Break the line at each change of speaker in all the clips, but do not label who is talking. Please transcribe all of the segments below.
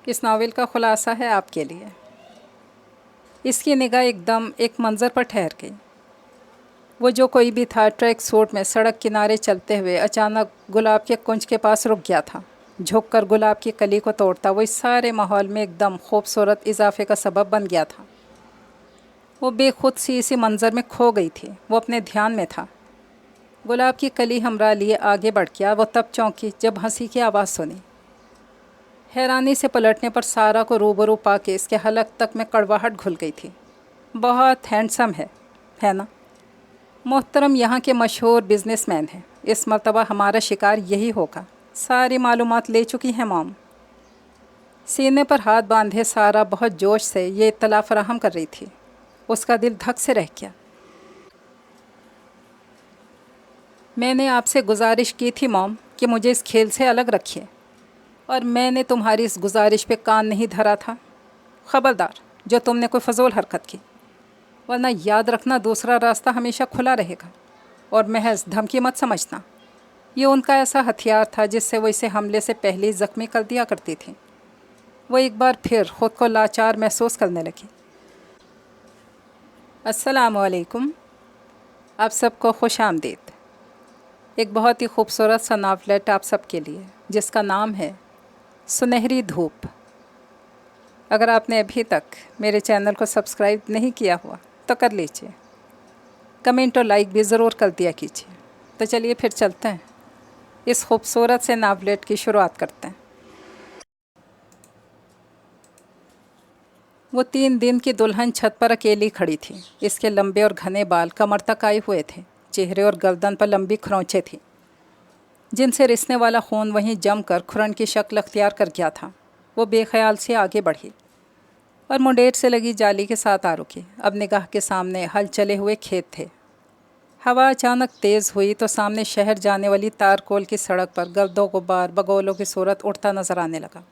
इस नावल का ख़ुलासा है आपके लिए। इसकी निगाह एकदम एक मंज़र पर ठहर गई। वो जो कोई भी था ट्रैक सूट में सड़क किनारे चलते हुए अचानक गुलाब के कुंज के पास रुक गया था। झुक कर गुलाब की कली को तोड़ता वो इस सारे माहौल में एकदम खूबसूरत इजाफे का सबब बन गया था। वो बेखुद सी इसी मंज़र में खो गई थी। वो अपने ध्यान में था। गुलाब की कली हमरा लिए आगे बढ़ गया। वो तब चौंकी जब हंसी की आवाज़ सुनी। हैरानी से पलटने पर सारा को रूबरू पाके इसके हलक तक में कड़वाहट घुल गई थी। बहुत हैंडसम है ना? मोहतरम यहाँ के मशहूर बिजनेसमैन हैं। इस मर्तबा हमारा शिकार यही होगा। सारी मालूमात ले चुकी हैं मॉम। सीने पर हाथ बांधे सारा बहुत जोश से ये इत्तला फराहम कर रही थी। उसका दिल धक से रह गया। मैंने आपसे गुजारिश की थी मॉम कि मुझे इस खेल से अलग रखिए, और मैंने तुम्हारी इस गुजारिश पे कान नहीं धरा था। ख़बरदार जो तुमने कोई फजूल हरकत की, वरना याद रखना दूसरा रास्ता हमेशा खुला रहेगा। और महज धमकी मत समझना। ये उनका ऐसा हथियार था जिससे वो इसे हमले से पहले ही ज़ख्मी कर दिया करती थी। वो एक बार फिर ख़ुद को लाचार महसूस करने लगी। अस्सलामु अलैकुम। आप सबको खुश आमदीद। एक बहुत ही खूबसूरत सा नावलेट आप सबके लिए, जिसका नाम है सुनहरी धूप। अगर आपने अभी तक मेरे चैनल को सब्सक्राइब नहीं किया हुआ तो कर लीजिए। कमेंट और लाइक भी ज़रूर कर दिया कीजिए। तो चलिए फिर चलते हैं, इस खूबसूरत से नावलेट की शुरुआत करते हैं। वो 3 दिन की दुल्हन छत पर अकेली खड़ी थी। इसके लंबे और घने बाल कमर तक आए हुए थे। चेहरे और गर्दन पर लंबी खरोंचें थीं, जिनसे रिसने वाला खून वहीं जमकर खुरन की शक्ल अख्तियार कर गया था। वो बेख्याल से आगे बढ़ी और मुंडेर से लगी जाली के साथ आ रुकी। अब निगाह के सामने हल चले हुए खेत थे। हवा अचानक तेज़ हुई तो सामने शहर जाने वाली तारकोल की सड़क पर गर्दो गुब्बार बगौलों की सूरत उड़ता नजर आने लगा।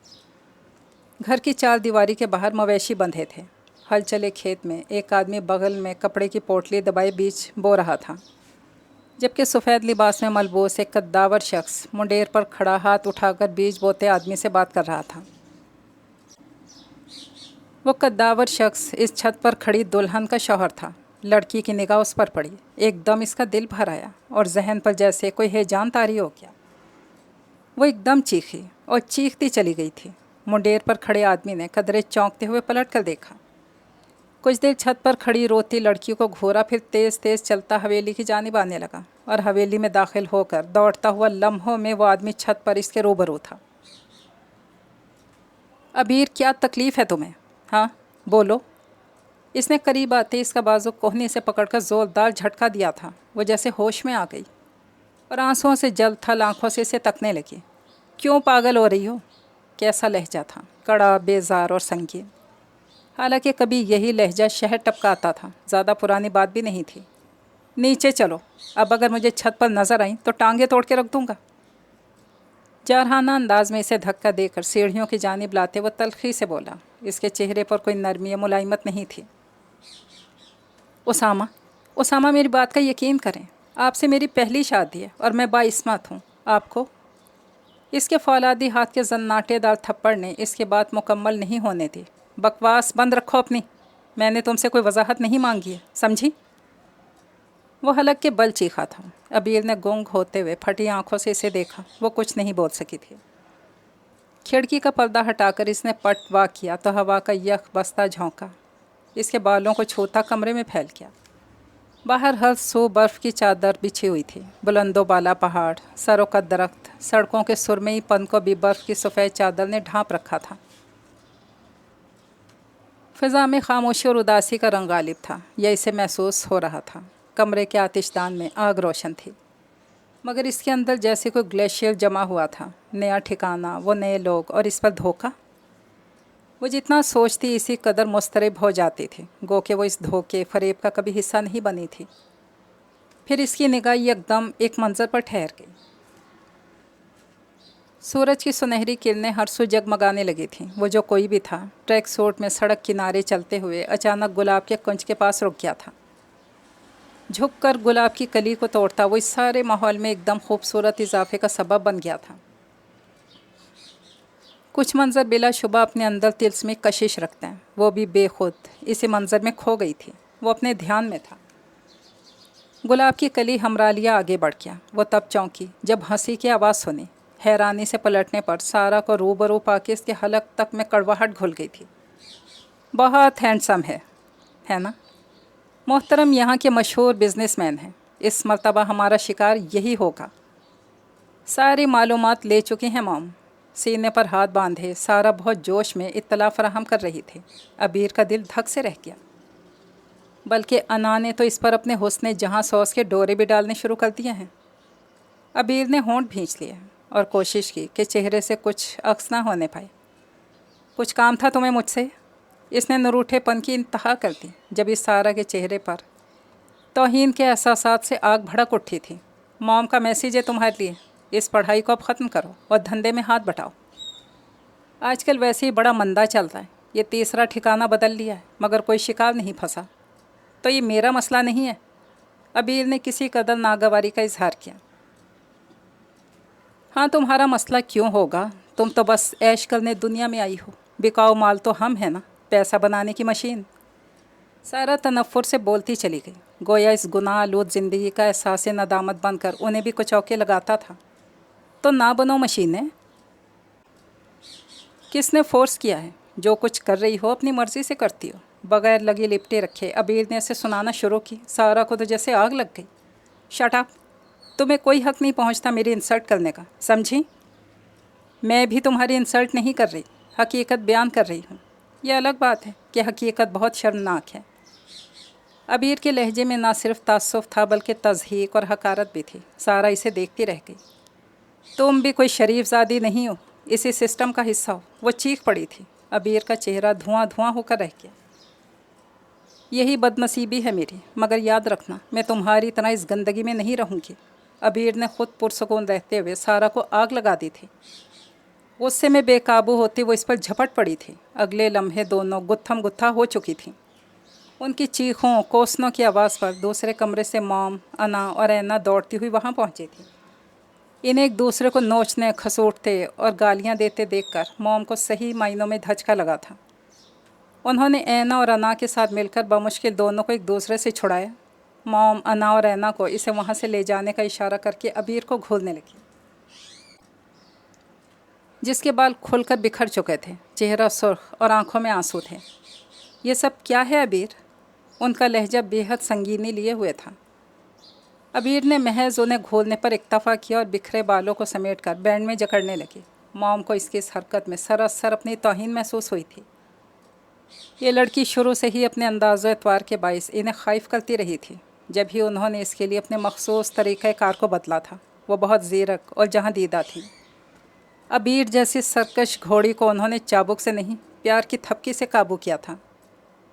घर की 4 दीवारी के बाहर मवेशी बंधे थे। हल चले खेत में एक आदमी बगल में कपड़े की पोटली दबाए बीज बो रहा था, जबकि सफ़ेद लिबास में मलबूस एक कद्दावर शख्स मुंडेर पर खड़ा हाथ उठाकर बीज बोते आदमी से बात कर रहा था। वो कद्दावर शख्स इस छत पर खड़ी दुल्हन का शौहर था। लड़की की निगाह उस पर पड़ी। एकदम इसका दिल भर आया और जहन पर जैसे कोई हैजान तारी हो गया। वो एकदम चीखी और चीखती चली गई थी। मुंडेर पर खड़े आदमी ने कदरे चौंकते हुए पलट कर देखा। कुछ देर छत पर खड़ी रोती लड़की को घूरा, फिर तेज़ तेज़ चलता हवेली की जानिब आने लगा और हवेली में दाखिल होकर दौड़ता हुआ लम्हों में वो आदमी छत पर इसके रूबरू था। अबीर, क्या तकलीफ़ है तुम्हें? हाँ बोलो। इसने करीब आते इसका बाजू कोहनी से पकड़कर ज़ोरदार झटका दिया था। वो जैसे होश में आ गई और आंसुओं से जल थल आँखों से इसे तकने लगी। क्यों पागल हो रही हो? कैसा लहजा था, कड़ा, बेजार और संगीन। हालांकि कभी यही लहजा शहर टपका आता था। ज़्यादा पुरानी बात भी नहीं थी। नीचे चलो, अब अगर मुझे छत पर नज़र आई तो टांगे तोड़ के रख दूँगा। जारहाना अंदाज में इसे धक्का देकर सीढ़ियों की जानिब लाते वो तल्खी से बोला। इसके चेहरे पर कोई नरमी या मुलायमत नहीं थी। उसामा, मेरी बात का यकीन करें। आपसे मेरी पहली शादी है और मैं बाइस्मत हूँ। आपको इसके फौलादी हाथ के जन्नाटेदार थप्पड़ ने इसके बात मुकम्मल नहीं होने दी। बकवास बंद रखो अपनी। मैंने तुमसे कोई वजाहत नहीं मांगी है, समझी? वो हलक के बल चीखा था। अबीर ने गूंग होते हुए फटी आंखों से इसे देखा। वो कुछ नहीं बोल सकी थी। खिड़की का पर्दा हटाकर इसने पट वाह किया तो हवा का यख बस्ता झोंका इसके बालों को छूता कमरे में फैल गया। बाहर हर सू बर्फ़ की चादर बिछी हुई थी। बुलंदो बाला पहाड़, सरों का दरख्त, सड़कों के सुरमई पन को भी बर्फ़ की सफ़ेद चादर ने ढांप रखा था। फ़िज़ा में खामोशी और उदासी का रंग गालिब था। यह इसे महसूस हो रहा था। कमरे के आतिशदान में आग रोशन थी, मगर इसके अंदर जैसे कोई ग्लेशियर जमा हुआ था। नया ठिकाना, वो नए लोग और इस पर धोखा। वो जितना सोचती इसी कदर मुस्तरब हो जाती थी, गो कि वो इस धोखे फरेब का कभी हिस्सा नहीं बनी थी। फिर इसकी निगाह एकदम एक मंज़र पर ठहर गई। सूरज की सुनहरी किरणें हर सू जगमगाने लगी थीं। वो जो कोई भी था ट्रैक सूट में सड़क किनारे चलते हुए अचानक गुलाब के कुंज के पास रुक गया था। झुककर गुलाब की कली को तोड़ता वो इस सारे माहौल में एकदम खूबसूरत इजाफे का सबब बन गया था। कुछ मंज़र बिला शुबा अपने अंदर तिल्स्मी कशिश रखते हैं। वो भी बेखुद इसी मंज़र में खो गई थी। वो अपने ध्यान में था। गुलाब की कली हमरा लिया आगे बढ़ गया। वो तब चौंकी जब हंसी की आवाज़ सुनी। हैरानी से पलटने पर सारा को रूबरू पाके इसके हलक तक में कड़वाहट घुल गई थी। बहुत हैंडसम है ना? मोहतरम यहाँ के मशहूर बिजनेसमैन हैं। इस मर्तबा हमारा शिकार यही होगा। सारी मालूमात ले चुकी हैं मॉम। सीने पर हाथ बांधे सारा बहुत जोश में इत्तला फराहम कर रही थी। अबीर का दिल धक से रह गया। बल्कि अना ने तो इस पर अपने हुस्ने जहाँ सॉस के डोरे भी डालने शुरू कर दिए हैं। अबीर ने होंठ भींच लिए और कोशिश की कि चेहरे से कुछ अक्स ना होने पाए। कुछ काम था तुम्हें मुझसे? इसने नरूठेपन की इंतहा कर दी जब इस सारा के चेहरे पर तौहीन के एहसासात से आग भड़क उठी थी। मॉम का मैसेज है तुम्हारे लिए। इस पढ़ाई को अब ख़त्म करो और धंधे में हाथ बटाओ। आजकल वैसे ही बड़ा मंदा चल रहा है। ये तीसरा ठिकाना बदल लिया है मगर कोई शिकार नहीं फंसा। तो ये मेरा मसला नहीं है। अबीर ने किसी कदर नागवारी का इजहार किया। हाँ, तुम्हारा मसला क्यों होगा? तुम तो बस ऐश करने दुनिया में आई हो। बिकाऊ माल तो हम हैं ना, पैसा बनाने की मशीन। सारा तनफ्फुर से बोलती चली गई, गोया इस गुनाह आलूद ज़िंदगी का एहसास नदामत बनकर उन्हें भी कुछ औके लगाता था। तो ना बनो मशीनें। किसने फोर्स किया है? जो कुछ कर रही हो अपनी मर्ज़ी से करती हो, बगैर लगी लिपटे रखे। अबीर ने ऐसे सुनाना शुरू की। सारा को तो जैसे आग लग गई। Shut up. तुम्हें कोई हक़ नहीं पहुंचता मेरी इंसल्ट करने का, समझी? मैं भी तुम्हारी इंसल्ट नहीं कर रही, हकीकत बयान कर रही हूँ। यह अलग बात है कि हकीकत बहुत शर्मनाक है। अबीर के लहजे में ना सिर्फ तासुफ था बल्कि तज़हीक और हकारत भी थी। सारा इसे देखती रह गई। तुम भी कोई शरीफ ज़ादी नहीं हो, इसी सिस्टम का हिस्सा हो। वो चीख पड़ी थी। अबीर का चेहरा धुआं धुआं होकर रह गया। यही बदनसीबी है मेरी, मगर याद रखना मैं तुम्हारी तरह इस गंदगी में नहीं रहूँगी। अबीर ने खुद पुरसकून रहते हुए सारा को आग लगा दी थी। गुस्से में बेकाबू होती वो इस पर झपट पड़ी थी। अगले लम्हे दोनों गुत्थम गुत्था हो चुकी थीं। उनकी चीखों कोसनों की आवाज़ पर दूसरे कमरे से मॉम, अना और ऐना दौड़ती हुई वहाँ पहुँची थी। इन्हें एक दूसरे को नोचने, खसोटते और गालियाँ देते देखकर मॉम को सही मायनों में धचका लगा था। उन्होंने ऐना और अना के साथ मिलकर बमुश्किल दोनों को एक दूसरे से छुड़ाया। मॉम अना और ऐना को इसे वहाँ से ले जाने का इशारा करके अबीर को घूरने लगी, जिसके बाल खुलकर बिखर चुके थे, चेहरा सुर्ख और आंखों में आंसू थे। ये सब क्या है अबीर? उनका लहजा बेहद संगीनी लिए हुए था। अबीर ने महज उन्हें घूरने पर इक्तफा किया और बिखरे बालों को समेटकर बैंड में जकड़ने लगी। मॉम को इसकी इस हरकत में सरासर अपनी तौहीन महसूस हुई थी। ये लड़की शुरू से ही अपने अंदाज़ एतवार के बाइस इन्हें ख़ाइफ करती रही थी। जब ही उन्होंने इसके लिए अपने मखसूस तरीक़ाकार को बदला था, वो बहुत ज़ीरक और जहाँ दीदा थी। अबीर जैसी सरकश घोड़ी को उन्होंने चाबुक से नहीं, प्यार की थपकी से काबू किया था,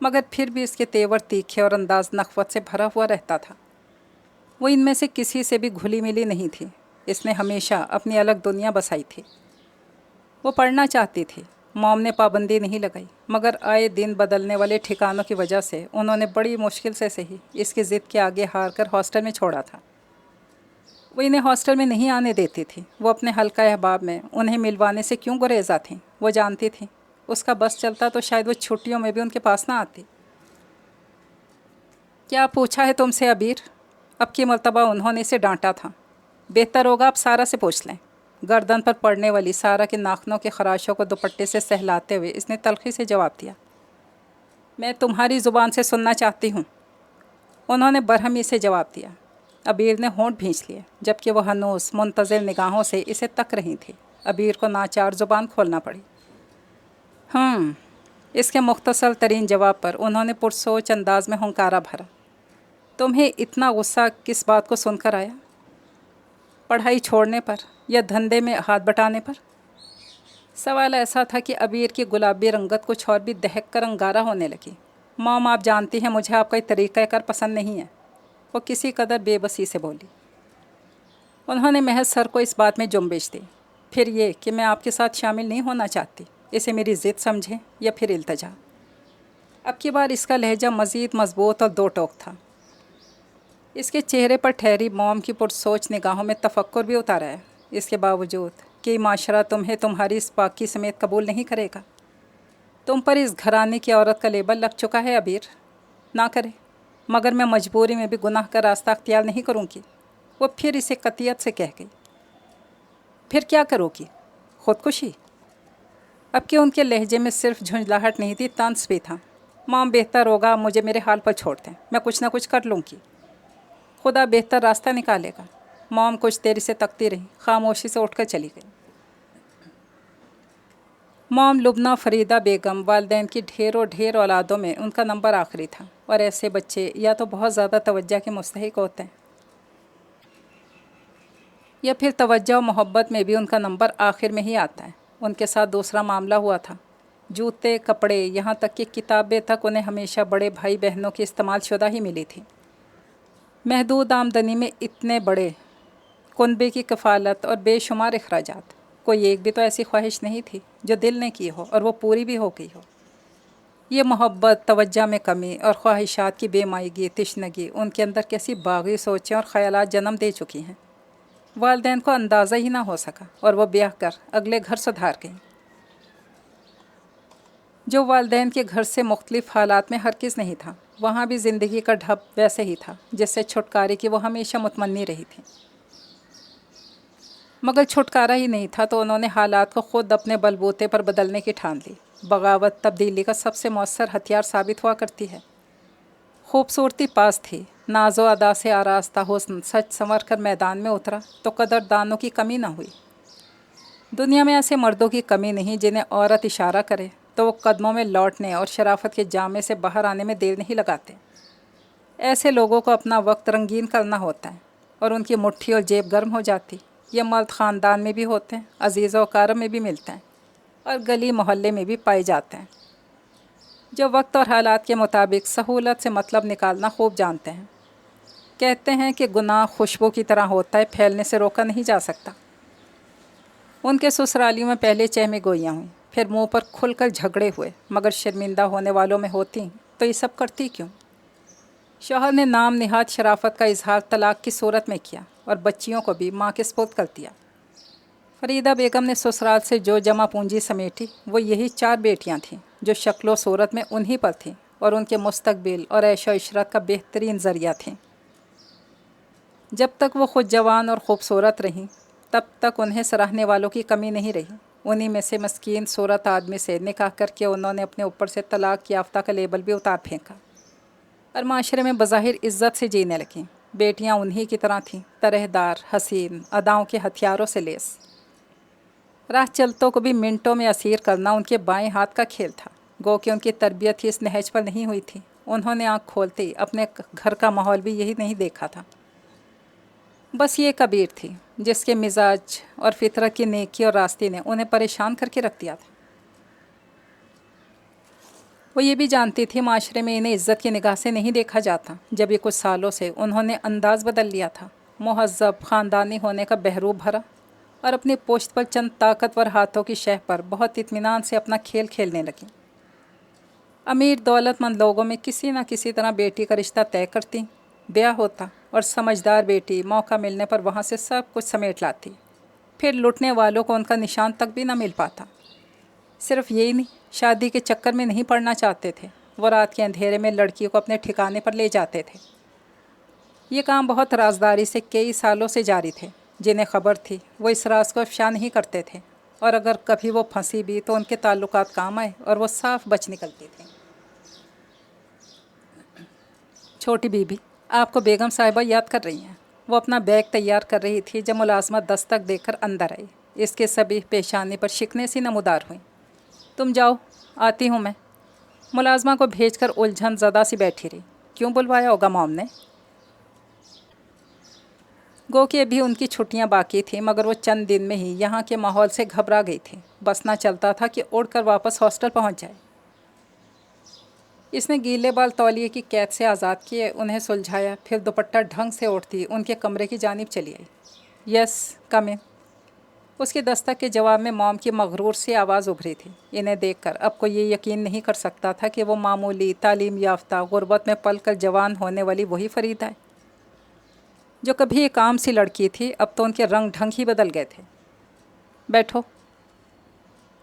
मगर फिर भी इसके तेवर तीखे और अंदाज नखवत से भरा हुआ रहता था। वो इनमें से किसी से भी घुली मिली नहीं थी। इसने हमेशा अपनी अलग दुनिया बसाई थी। वो पढ़ना चाहती थी। मॉम ने पाबंदी नहीं लगाई, मगर आए दिन बदलने वाले ठिकानों की वजह से उन्होंने बड़ी मुश्किल से सही इसकी ज़िद के आगे हार कर हॉस्टल में छोड़ा था। वो इन्हें हॉस्टल में नहीं आने देती थी। वो अपने हल्का अहबाब में उन्हें मिलवाने से क्यों गुरेज़ा थी? वो जानती थी उसका बस चलता तो शायद वो छुट्टियों में भी उनके पास ना आती। क्या पूछा है तुमसे अबीर? अब की मर्तबा उन्होंने इसे डांटा था। बेहतर होगा आप सारा से पूछ लें। गर्दन पर पड़ने वाली सारा के नाखनों के खराशों को दुपट्टे से सहलाते हुए इसने तलखी से जवाब दिया, मैं तुम्हारी ज़ुबान से सुनना चाहती हूँ। उन्होंने बरहमी से जवाब दिया। अबीर ने होंठ भींच लिए, जबकि वह हनूस मुंतज़िर निगाहों से इसे तक रही थी। अबीर को नाचार ज़ुबान खोलना पड़ी। इसके मुख्तसर तरीन जवाब पर उन्होंने पुरसोच अंदाज में हुंकारा भरा। तुम्हें इतना गुस्सा किस बात को सुनकर आया? पढ़ाई छोड़ने पर या धंधे में हाथ बटाने पर? सवाल ऐसा था कि अबीर की गुलाबी रंगत कुछ और भी दहक कर अंगारा होने लगी। मॉम, आप जानती हैं मुझे आपका तरीक़ाकार पसंद नहीं है। वो किसी कदर बेबसी से बोली। उन्होंने महज सर को इस बात में जुम्बिश दी। फिर ये कि मैं आपके साथ शामिल नहीं होना चाहती। इसे मेरी ज़िद समझें या फिर इल्तजा। अब की बार इसका लहजा मज़ीद मजबूत और दो टोक था। इसके चेहरे पर ठहरी मॉम की पुरसोच निगाहों में तफक्कुर भी उतारा है। इसके बावजूद कि माशरा तुम्हें तुम्हारी इस पाकी समेत कबूल नहीं करेगा। तुम पर इस घराने की औरत का लेबल लग चुका है अबीर। ना करे, मगर मैं मजबूरी में भी गुनाह का रास्ता अख्तियार नहीं करूँगी। वो फिर इसे कतियत से कह गई। फिर क्या करोगी? ख़ुदकुशी? अब कि उनके लहजे में सिर्फ झुंझलाहट नहीं थी, तंस भी था। मॉम, बेहतर होगा मुझे मेरे हाल पर छोड़ दें, मैं कुछ ना कुछ कर लूँगी। खुदा बेहतर रास्ता निकालेगा। मॉम कुछ देरी से तकती रही, खामोशी से उठकर चली गई। मॉम लुबना फ़रीदा बेगम वालिदैन की ढेर औलादों में उनका नंबर आखिरी था, और ऐसे बच्चे या तो बहुत ज़्यादा तवज्जो के मुस्तहिक होते हैं या फिर तवज्जो और मोहब्बत में भी उनका नंबर आखिर में ही आता है। उनके साथ दूसरा मामला हुआ था। जूते, कपड़े, यहाँ तक कि किताबें तक उन्हें हमेशा बड़े भाई बहनों की इस्तेमाल शुदा ही मिली थी। महदूद आमदनी में इतने बड़े कुनबे की कफ़ालत और बेशुमार अखराजात, कोई एक भी तो ऐसी ख्वाहिश नहीं थी जो दिल ने की हो और वो पूरी भी हो गई हो। ये मोहब्बत, तवज्जो में कमी और ख्वाहिशात की बेमायगी, तिश्नगी उनके अंदर कैसी बागी सोचें और ख़यालात जन्म दे चुकी हैं, वालिदैन को अंदाज़ा ही ना हो सका, और वो ब्याह कर अगले घर सुधार गई। जो वालिदैन के घर से मुख्तलिफ हालात में हरगिज़ नहीं था, वहाँ भी ज़िंदगी का ढब वैसे ही था जिससे छुटकारे की वो हमेशा मुतमन्नी रही थी। मगर छुटकारा ही नहीं था तो उन्होंने हालात को ख़ुद अपने बलबूते पर बदलने की ठान ली। बगावत तब्दीली का सबसे मौसर हथियार साबित हुआ करती है। खूबसूरती पास थी, नाज़ो अदा से आरास्ता हुस्न सच संवर कर मैदान में उतरा तो कदरदानों की कमी ना हुई। दुनिया में ऐसे मर्दों की कमी नहीं जिन्हें औरत इशारा करे तो वो कदमों में लौटने और शराफत के जामे से बाहर आने में देर नहीं लगाते। ऐसे लोगों को अपना वक्त रंगीन करना होता है और उनकी मुट्ठी और जेब गर्म हो जाती। ये मर्द ख़ानदान में भी होते हैं, अजीज़ व अकारब में भी मिलते हैं और गली मोहल्ले में भी पाए जाते हैं, जो वक्त और हालात के मुताबिक सहूलत से मतलब निकालना खूब जानते हैं। कहते हैं कि गुनाह खुशबू की तरह होता है, फैलने से रोका नहीं जा सकता। उनके ससुरालियों में पहले चहमे गोइयाँ हुई, फिर मुंह पर खुलकर झगड़े हुए, मगर शर्मिंदा होने वालों में होती तो ये सब करती क्यों? शौहर ने नाम निहाद शराफत का इजहार तलाक की सूरत में किया और बच्चियों को भी माँ के सपुर्द कर दिया। फ़रीदा बेगम ने ससुराल से जो जमा पूंजी समेटी वो यही 4 बेटियां थीं जो शक्लो सूरत में उन्हीं पर थीं और उनके मुस्तकबिल और ऐशो इशरत का बेहतरीन ज़रिया थीं। जब तक वो खुद जवान और ख़ूबसूरत रहीं तब तक उन्हें सराहने वालों की कमी नहीं रही। उन्हीं में से मस्कीन सूरत आदमी से निकाह करके उन्होंने अपने ऊपर से तलाक याफ्ता का लेबल भी उतार फेंका और माशरे में बज़ाहिर इज़्ज़त से जीने लगीं। बेटियां उन्हीं की तरह थीं, तरहदार, हसीन, अदाओं के हथियारों से लेस। राह चलतों को भी मिनटों में असीर करना उनके बाएं हाथ का खेल था। गो कि उनकी तरबियत ही इस नहज पर नहीं हुई थी। उन्होंने आँख खोलते अपने घर का माहौल भी यही नहीं देखा था। बस ये कबीर थी जिसके मिजाज और फितरत की नेकी और रास्ते ने उन्हें परेशान करके रख दिया था। वो ये भी जानती थी माशरे में इन्हें इज़्ज़त की निगाह से नहीं देखा जाता। जब ये कुछ सालों से उन्होंने अंदाज़ बदल लिया था, मुहज़्ज़ब ख़ानदानी होने का बहरूप भरा और अपनी पोश्त पर चंद ताकतवर हाथों की शह पर बहुत इत्मीनान से अपना खेल खेलने लगी। अमीर दौलतमंद लोगों में किसी न किसी तरह बेटी का रिश्ता तय करती, ब्याह होता और समझदार बेटी मौका मिलने पर वहाँ से सब कुछ समेट लाती। फिर लुटने वालों को उनका निशान तक भी न मिल पाता। सिर्फ यही नहीं, शादी के चक्कर में नहीं पड़ना चाहते थे। वो रात के अंधेरे में लड़की को अपने ठिकाने पर ले जाते थे। ये काम बहुत राजदारी से कई सालों से जारी थे। जिन्हें खबर थी वो इस राज को अफशा नहीं करते थे, और अगर कभी वो फंसी भी तो उनके ताल्लुकात काम आए और वो साफ बच निकलती थी। छोटी बीबी, आपको बेगम साहिबा याद कर रही हैं। वो अपना बैग तैयार कर रही थी जब मुलाजमत दस्तक देकर अंदर आई। इसके सभी पेशानी पर शिकने सी नमूदार हुई। तुम जाओ, आती हूँ मैं। मुलाजमा को भेजकर उलझन ज़दा सी बैठी रही। क्यों बुलवाया होगा मॉम ने? गो कि अभी उनकी छुट्टियां बाकी थीं, मगर वो चंद दिन में ही यहाँ के माहौल से घबरा गई थी। बस ना चलता था कि उड़कर वापस हॉस्टल पहुँच जाए। इसने गीले बाल तौलिए की कैद से आज़ाद किए, उन्हें सुलझाया, फिर दुपट्टा ढंग से ओढ़ती उनके कमरे की जानिब चली आई। यस, कम इन। उसके दस्तक के जवाब में मॉम की मगरूर सी आवाज़ उभरी थी। इन्हें देखकर अब कोई ये यकीन नहीं कर सकता था कि वो मामूली तालीम याफ्ता गुर्बत में पल कर जवान होने वाली वही फ़रीदा है जो कभी एक आम सी लड़की थी। अब तो उनके रंग ढंग ही बदल गए थे। بیٹھو۔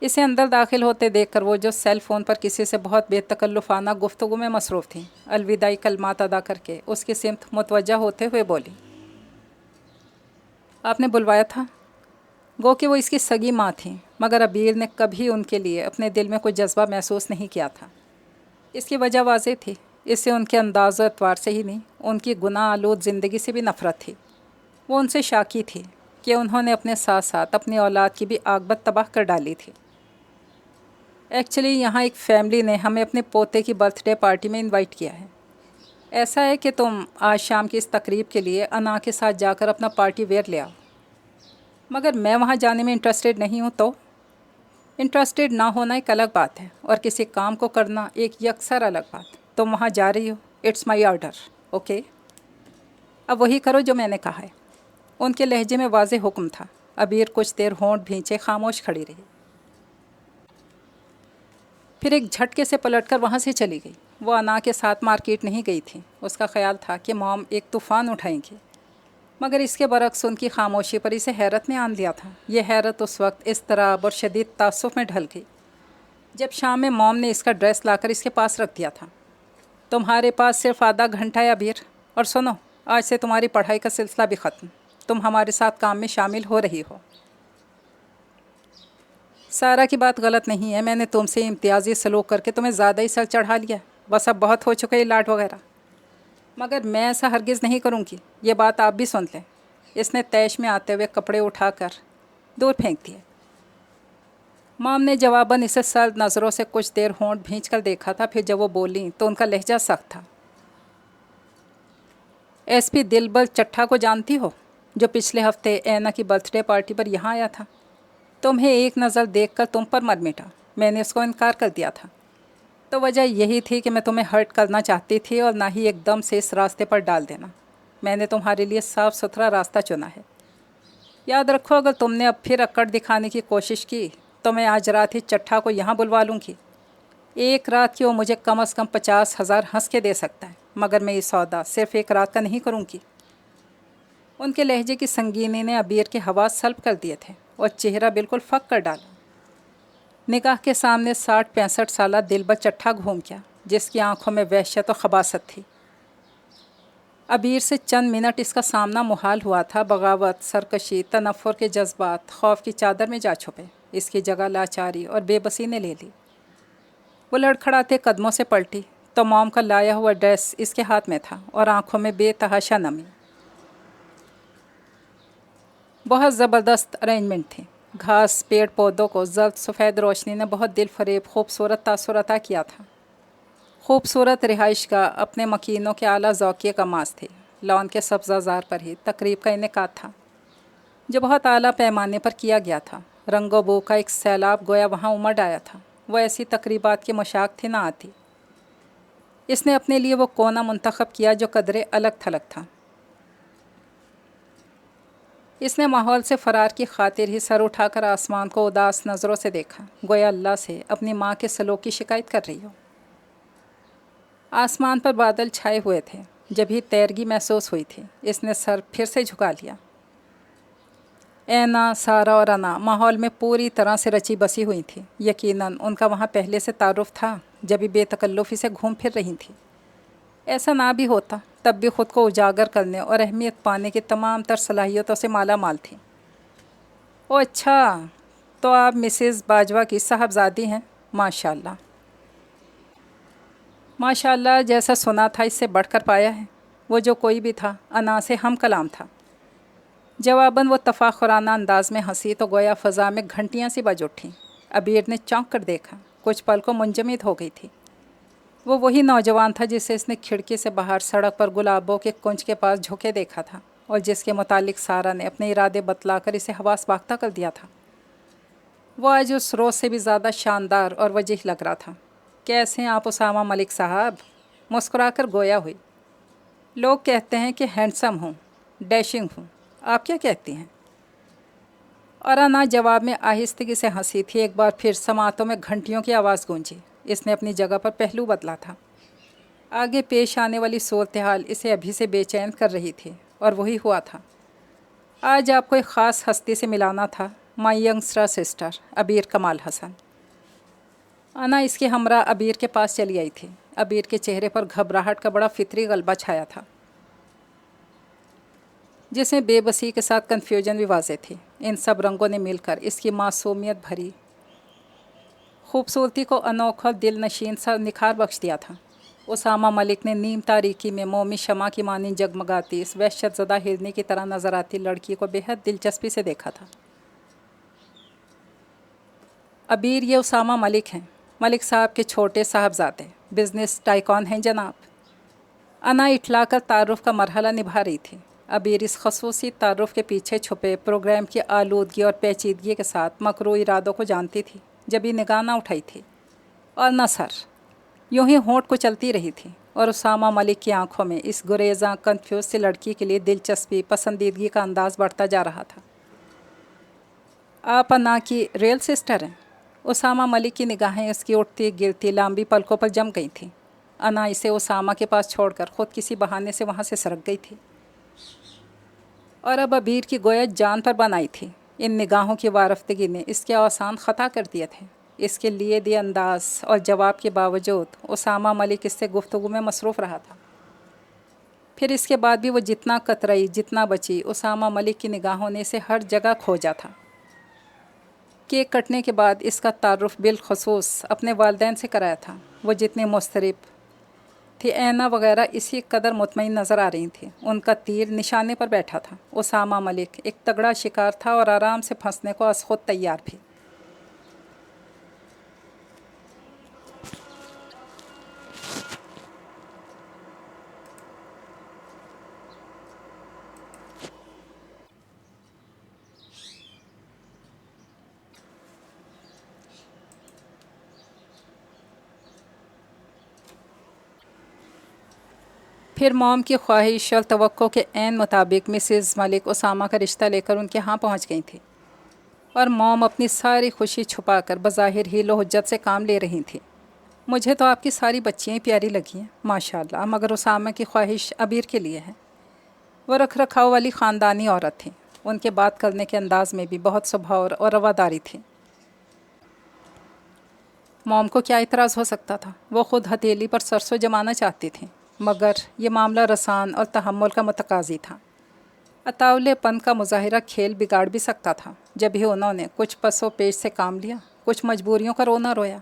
اسے اندر داخل ہوتے دیکھ کر وہ جو سیل فون پر کسی سے بہت بے تکلفانہ گفتگو میں مصروف تھیں، الوداعی کلمات ادا کر کے اس کی سمت متوجہ ہوتے ہوئے بولی، آپ نے بلوایا تھا؟ گو کہ وہ اس کی سگی ماں تھیں، مگر عبیر نے کبھی ان کے لیے اپنے دل میں کوئی جذبہ محسوس نہیں کیا تھا۔ اس کی وجہ واضح تھی، اس سے ان کے انداز و اعتبار سے ہی نہیں، ان کی گناہ آلود زندگی سے بھی نفرت تھی۔ وہ ان سے شاکی تھی کہ انہوں نے اپنے ساتھ ساتھ اپنی اولاد کی بھی عاقبت تباہ کر ڈالی تھی۔ ایکچولی یہاں ایک فیملی نے ہمیں اپنے پوتے کی برتھ ڈے پارٹی میں انوائٹ کیا ہے۔ ایسا ہے کہ تم آج شام کی اس تقریب کے لیے انا کے ساتھ جا کر اپنا پارٹی ویئر لے آؤ۔ مگر میں وہاں جانے میں انٹرسٹڈ نہیں ہوں تو؟ انٹرسٹڈ نہ ہونا ایک الگ بات ہے اور کسی کام کو کرنا ایک یکسر الگ بات۔ تم وہاں جا رہی ہو، اٹس مائی آرڈر، اوکے؟ اب وہی کرو جو میں نے کہا ہے۔ ان کے لہجے میں واضح حکم تھا۔ عبیر کچھ دیر ہونٹ بھینچے خاموش کھڑی رہی، پھر ایک جھٹکے سے پلٹ کر وہاں سے چلی گئی۔ وہ انا کے ساتھ مارکیٹ نہیں گئی تھی۔ اس کا خیال تھا کہ موم ایک طوفان اٹھائیں گے، مگر اس کے برعکس ان کی خاموشی پر اسے حیرت میں آن لیا تھا۔ یہ حیرت اس وقت اضطراب اور شدید تعصب میں ڈھل گئی جب شام میں موم نے اس کا ڈریس لا کر اس کے پاس رکھ دیا تھا۔ تمہارے پاس صرف آدھا گھنٹہ ہے عبیر، اور سنو، آج سے تمہاری پڑھائی کا سلسلہ بھی ختم، تم ہمارے ساتھ کام میں شامل ہو رہی ہو۔ سارا کی بات غلط نہیں ہے، میں نے تم سے امتیازی سلوک کر کے تمہیں زیادہ ہی سر چڑھا لیا، بس اب بہت ہو چکے لاڈ وغیرہ، مگر میں ایسا ہرگز نہیں کروں گی، یہ بات آپ بھی سن لیں۔ اس نے تیش میں آتے ہوئے کپڑے اٹھا کر دور پھینک دیے۔ مام نے جواباً اسے سرد نظروں سے کچھ دیر ہونٹ بھینچ کر دیکھا تھا، پھر جب وہ بولیں تو ان کا لہجہ سخت تھا۔ ایس پی دلبل چٹھا کو جانتی ہو، جو پچھلے ہفتے اینا کی برتھ ڈے پارٹی پر یہاں آیا تھا؟ تمہیں ایک نظر دیکھ کر تم پر مر مٹا، میں نے اس کو انکار کر دیا تھا، تو وجہ یہی تھی کہ میں تمہیں ہرٹ کرنا چاہتی تھی اور نہ ہی ایک دم سے اس راستے پر ڈال دینا۔ میں نے تمہارے لیے صاف ستھرا راستہ چنا ہے۔ یاد رکھو، اگر تم نے اب پھر اکڑ دکھانے کی کوشش کی تو میں آج رات ہی چٹھا کو یہاں بلوا لوں گی۔ ایک رات کی وہ مجھے کم از کم 50,000 ہنس کے دے سکتا ہے، مگر میں یہ سودا صرف ایک رات کا نہیں کروں گی۔ ان کے لہجے کی سنگینی نے عبیر کے حواس سلب کر دیے تھے اور چہرہ بالکل پھک کر ڈالا۔ نگاہ کے سامنے 60-65 سالہ دلبر چٹھا گھوم گیا، جس کی آنکھوں میں وحشت و خباثت تھی۔ عبیر سے چند منٹ اس کا سامنا محال ہوا تھا۔ بغاوت، سرکشی، تنفر کے جذبات خوف کی چادر میں جا چھپے، اس کی جگہ لاچاری اور بے بسی نے لے لی۔ وہ لڑکھڑاتے قدموں سے پلٹی تو موم کا لایا ہوا ڈریس اس کے ہاتھ میں تھا اور آنکھوں میں بے تحاشا نمی۔ بہت زبردست ارینجمنٹ تھی۔ گھاس، پیڑ پودوں کو زرد سفید روشنی نے بہت دل فریب خوبصورت تاثر عطا کیا تھا۔ خوبصورت رہائش گاہ اپنے مکینوں کے اعلیٰ ذوقیے کا ماس تھی۔ لان کے سبزہ زار پر ہی تقریب کا انعقاد تھا، جو بہت اعلیٰ پیمانے پر کیا گیا تھا۔ رنگ و بو کا ایک سیلاب گویا وہاں امڑ آیا تھا۔ وہ ایسی تقریبات کی مشاق تھی نہ آتی۔ اس نے اپنے لیے وہ کونا منتخب کیا جو قدرے الگ تھلگ تھا۔ اس نے ماحول سے فرار کی خاطر ہی سر اٹھا کر آسمان کو اداس نظروں سے دیکھا، گویا اللہ سے اپنی ماں کے سلوک کی شکایت کر رہی ہو۔ آسمان پر بادل چھائے ہوئے تھے، جبھی تیرگی محسوس ہوئی تھی۔ اس نے سر پھر سے جھکا لیا۔ اینا، سارا اور انا ماحول میں پوری طرح سے رچی بسی ہوئی تھی۔ یقیناً ان کا وہاں پہلے سے تعارف تھا، جبھی بے تکلفی سے گھوم پھر رہی تھی۔ ایسا نہ بھی ہوتا تب بھی خود کو اجاگر کرنے اور اہمیت پانے کی تمام تر صلاحیتوں سے مالا مال تھی۔ او اچھا، تو آپ مسز باجوہ کی صاحبزادی ہیں؟ ماشاء اللہ۔ ماشاء اللہ جیسا سنا تھا اس سے بڑھ کر پایا ہے۔ وہ جو کوئی بھی تھا انا سے ہم کلام تھا۔ جواباً وہ تفاخرانہ انداز میں ہنسی تو گویا فضا میں گھنٹیاں سی بج اٹھیں۔ عبیر نے چونک کر دیکھا، کچھ پل کو منجمد ہو گئی تھی۔ وہ وہی نوجوان تھا جسے اس نے کھڑکی سے باہر سڑک پر گلابوں کے کنج کے پاس جھکے دیکھا تھا اور جس کے متعلق سارا نے اپنے ارادے بتلا کر اسے حواس باختہ کر دیا تھا۔ وہ آج اس روز سے بھی زیادہ شاندار اور وجیح لگ رہا تھا۔ کیسے ہیں آپ اسامہ ملک صاحب؟ مسکرا کر گویا ہوئی۔ لوگ کہتے ہیں کہ ہینڈسم ہوں، ڈیشنگ ہوں، آپ کیا کہتی ہیں؟ اور انا جواب میں آہستگی سے ہنسی تھی۔ ایک بار پھر سماعتوں میں گھنٹیوں کی آواز گونجی۔ اس نے اپنی جگہ پر پہلو بدلا تھا۔ آگے پیش آنے والی صورتحال اسے ابھی سے بے چین کر رہی تھی، اور وہی ہوا تھا۔ آج آپ کو ایک خاص ہستی سے ملانا تھا، माई यंगस्टर सिस्टर अबीर कमाल हसन। अना इसके हमरा अबीर के पास चली आई थी। अबीर के चेहरे पर घबराहट का बड़ा फितरी गलबा छाया था, जिसमें बेबसी के साथ कन्फ्यूजन भी वाज़े थी। इन सब रंगों ने मिलकर इसकी मासूमियत भरी खूबसूरती को अनोखा दिल नशीन सा निखार बख्श दिया था। उसामा मलिक ने नीम तारीकी में मोमी शमा की मानी जगमगाती इस वहशतज़दा हिरनी की तरह नज़र आती लड़की को बेहद दिलचस्पी से देखा था। अबीर, ये उसामा मलिक हैं, मलिक साहब के छोटे साहबजादे, बिज़नेस टाइकॉन हैं जनाब। अना इठलाकर तारुफ का मरहला निभा रही थी। अबीर इस खसूसी तारुफ के पीछे छुपे प्रोग्राम की आलूदगी और पेचीदगी के साथ मकरू इरादों को जानती थी, जब ये निगाह ना उठाई थी और न सर। यूं ही होंठ को चलती रही थी और उसामा मलिक की आंखों में इस गुरेज़ा कन्फ्यूज सी लड़की के लिए दिलचस्पी पसंदीदगी का अंदाज़ बढ़ता जा रहा था। आप अना की रियल सिस्टर हैं? उसामा मलिक की निगाहें उसकी उठती गिरती लांबी पलकों पर जम गई थीं। अना इसे उसामा के पास छोड़कर ख़ुद किसी बहाने से वहाँ से सरक गई थी और अब अबीर की गोया जान पर बन आई थी। इन निगाहों की वारफ्तगी ने इसके आसान ख़ता कर दिए थे। इसके लिए दिए अंदाज़ और जवाब के बावजूद उसामा मलिक इससे गुफ्तगू में मसरूफ़ रहा था। फिर इसके बाद भी वो जितना कतराई जितना बची, उसामा मलिक की निगाहों ने इसे हर जगह खोजा था। केक कटने के बाद इसका तारुफ बिलखसूस अपने वालिदैन से कराया था। वो जितनी मुस्तरिब थी, ऐना वगैरह इसी कदर मुतमईन नज़र आ रही थी। उनका तीर निशाने पर बैठा था। उसामा मलिक एक तगड़ा शिकार था और आराम से फंसने को अस खुद तैयार भी। फिर मॉम की ख्वाहिश और तवक्को के ऐन मुताबिक मिसेस मलिक उसामा का रिश्ता लेकर उनके यहाँ पहुँच गई थी और मॉम अपनी सारी खुशी छुपाकर बज़ाहिर हीलो हुज्जत से काम ले रही थी। मुझे तो आपकी सारी बच्चियाँ ही प्यारी लगी हैं माशाल्लाह, मगर उसामा की ख्वाहिश अबीर के लिए है। वो रख रखाव वाली ख़ानदानी औरत थी। उनके बात करने के अंदाज़ में भी बहुत स्वभाव और रवादारी थी। मॉम को क्या इतराज़ हो सकता था? वो ख़ुद हथेली पर सरसों जमाना चाहती थी, मगर ये मामला रसान और तहम्मुल का मुतकाज़ी था। अतावलेपन का मुज़ाहिरा खेल बिगाड़ भी सकता था। जब ही उन्होंने कुछ पसो पेश से काम लिया, कुछ मजबूरियों का रोना रोया,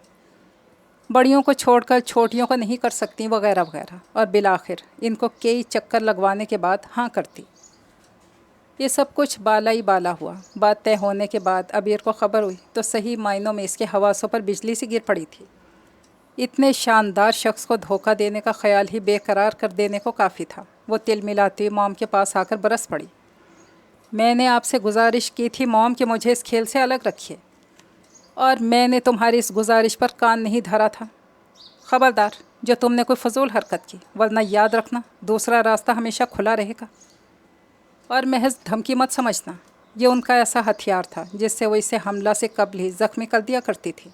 बड़ियों को छोड़कर छोटियों को नहीं कर सकती वगैरह वगैरह, और बिलाखिर इनको कई चक्कर लगवाने के बाद हाँ करती। ये सब कुछ बाला ही बाला हुआ। बात तय होने के बाद अबीर को ख़बर हुई तो सही मायनों में इसके हवासों पर बिजली सी गिर पड़ी थी। इतने शानदार शख्स को धोखा देने का ख्याल ही बेकरार कर देने को काफ़ी था। वो तिल मिलाती मॉम के पास आकर बरस पड़ी। मैंने आपसे गुजारिश की थी मॉम कि मुझे इस खेल से अलग रखिए, और मैंने तुम्हारी इस गुजारिश पर कान नहीं धरा था। ख़बरदार जो तुमने कोई फजूल हरकत की, वरना याद रखना दूसरा रास्ता हमेशा खुला रहेगा। और महज धमकी मत समझना, ये उनका ऐसा हथियार था जिससे वो इसे हमला से कबल ही ज़ख्मी कर दिया करती थी।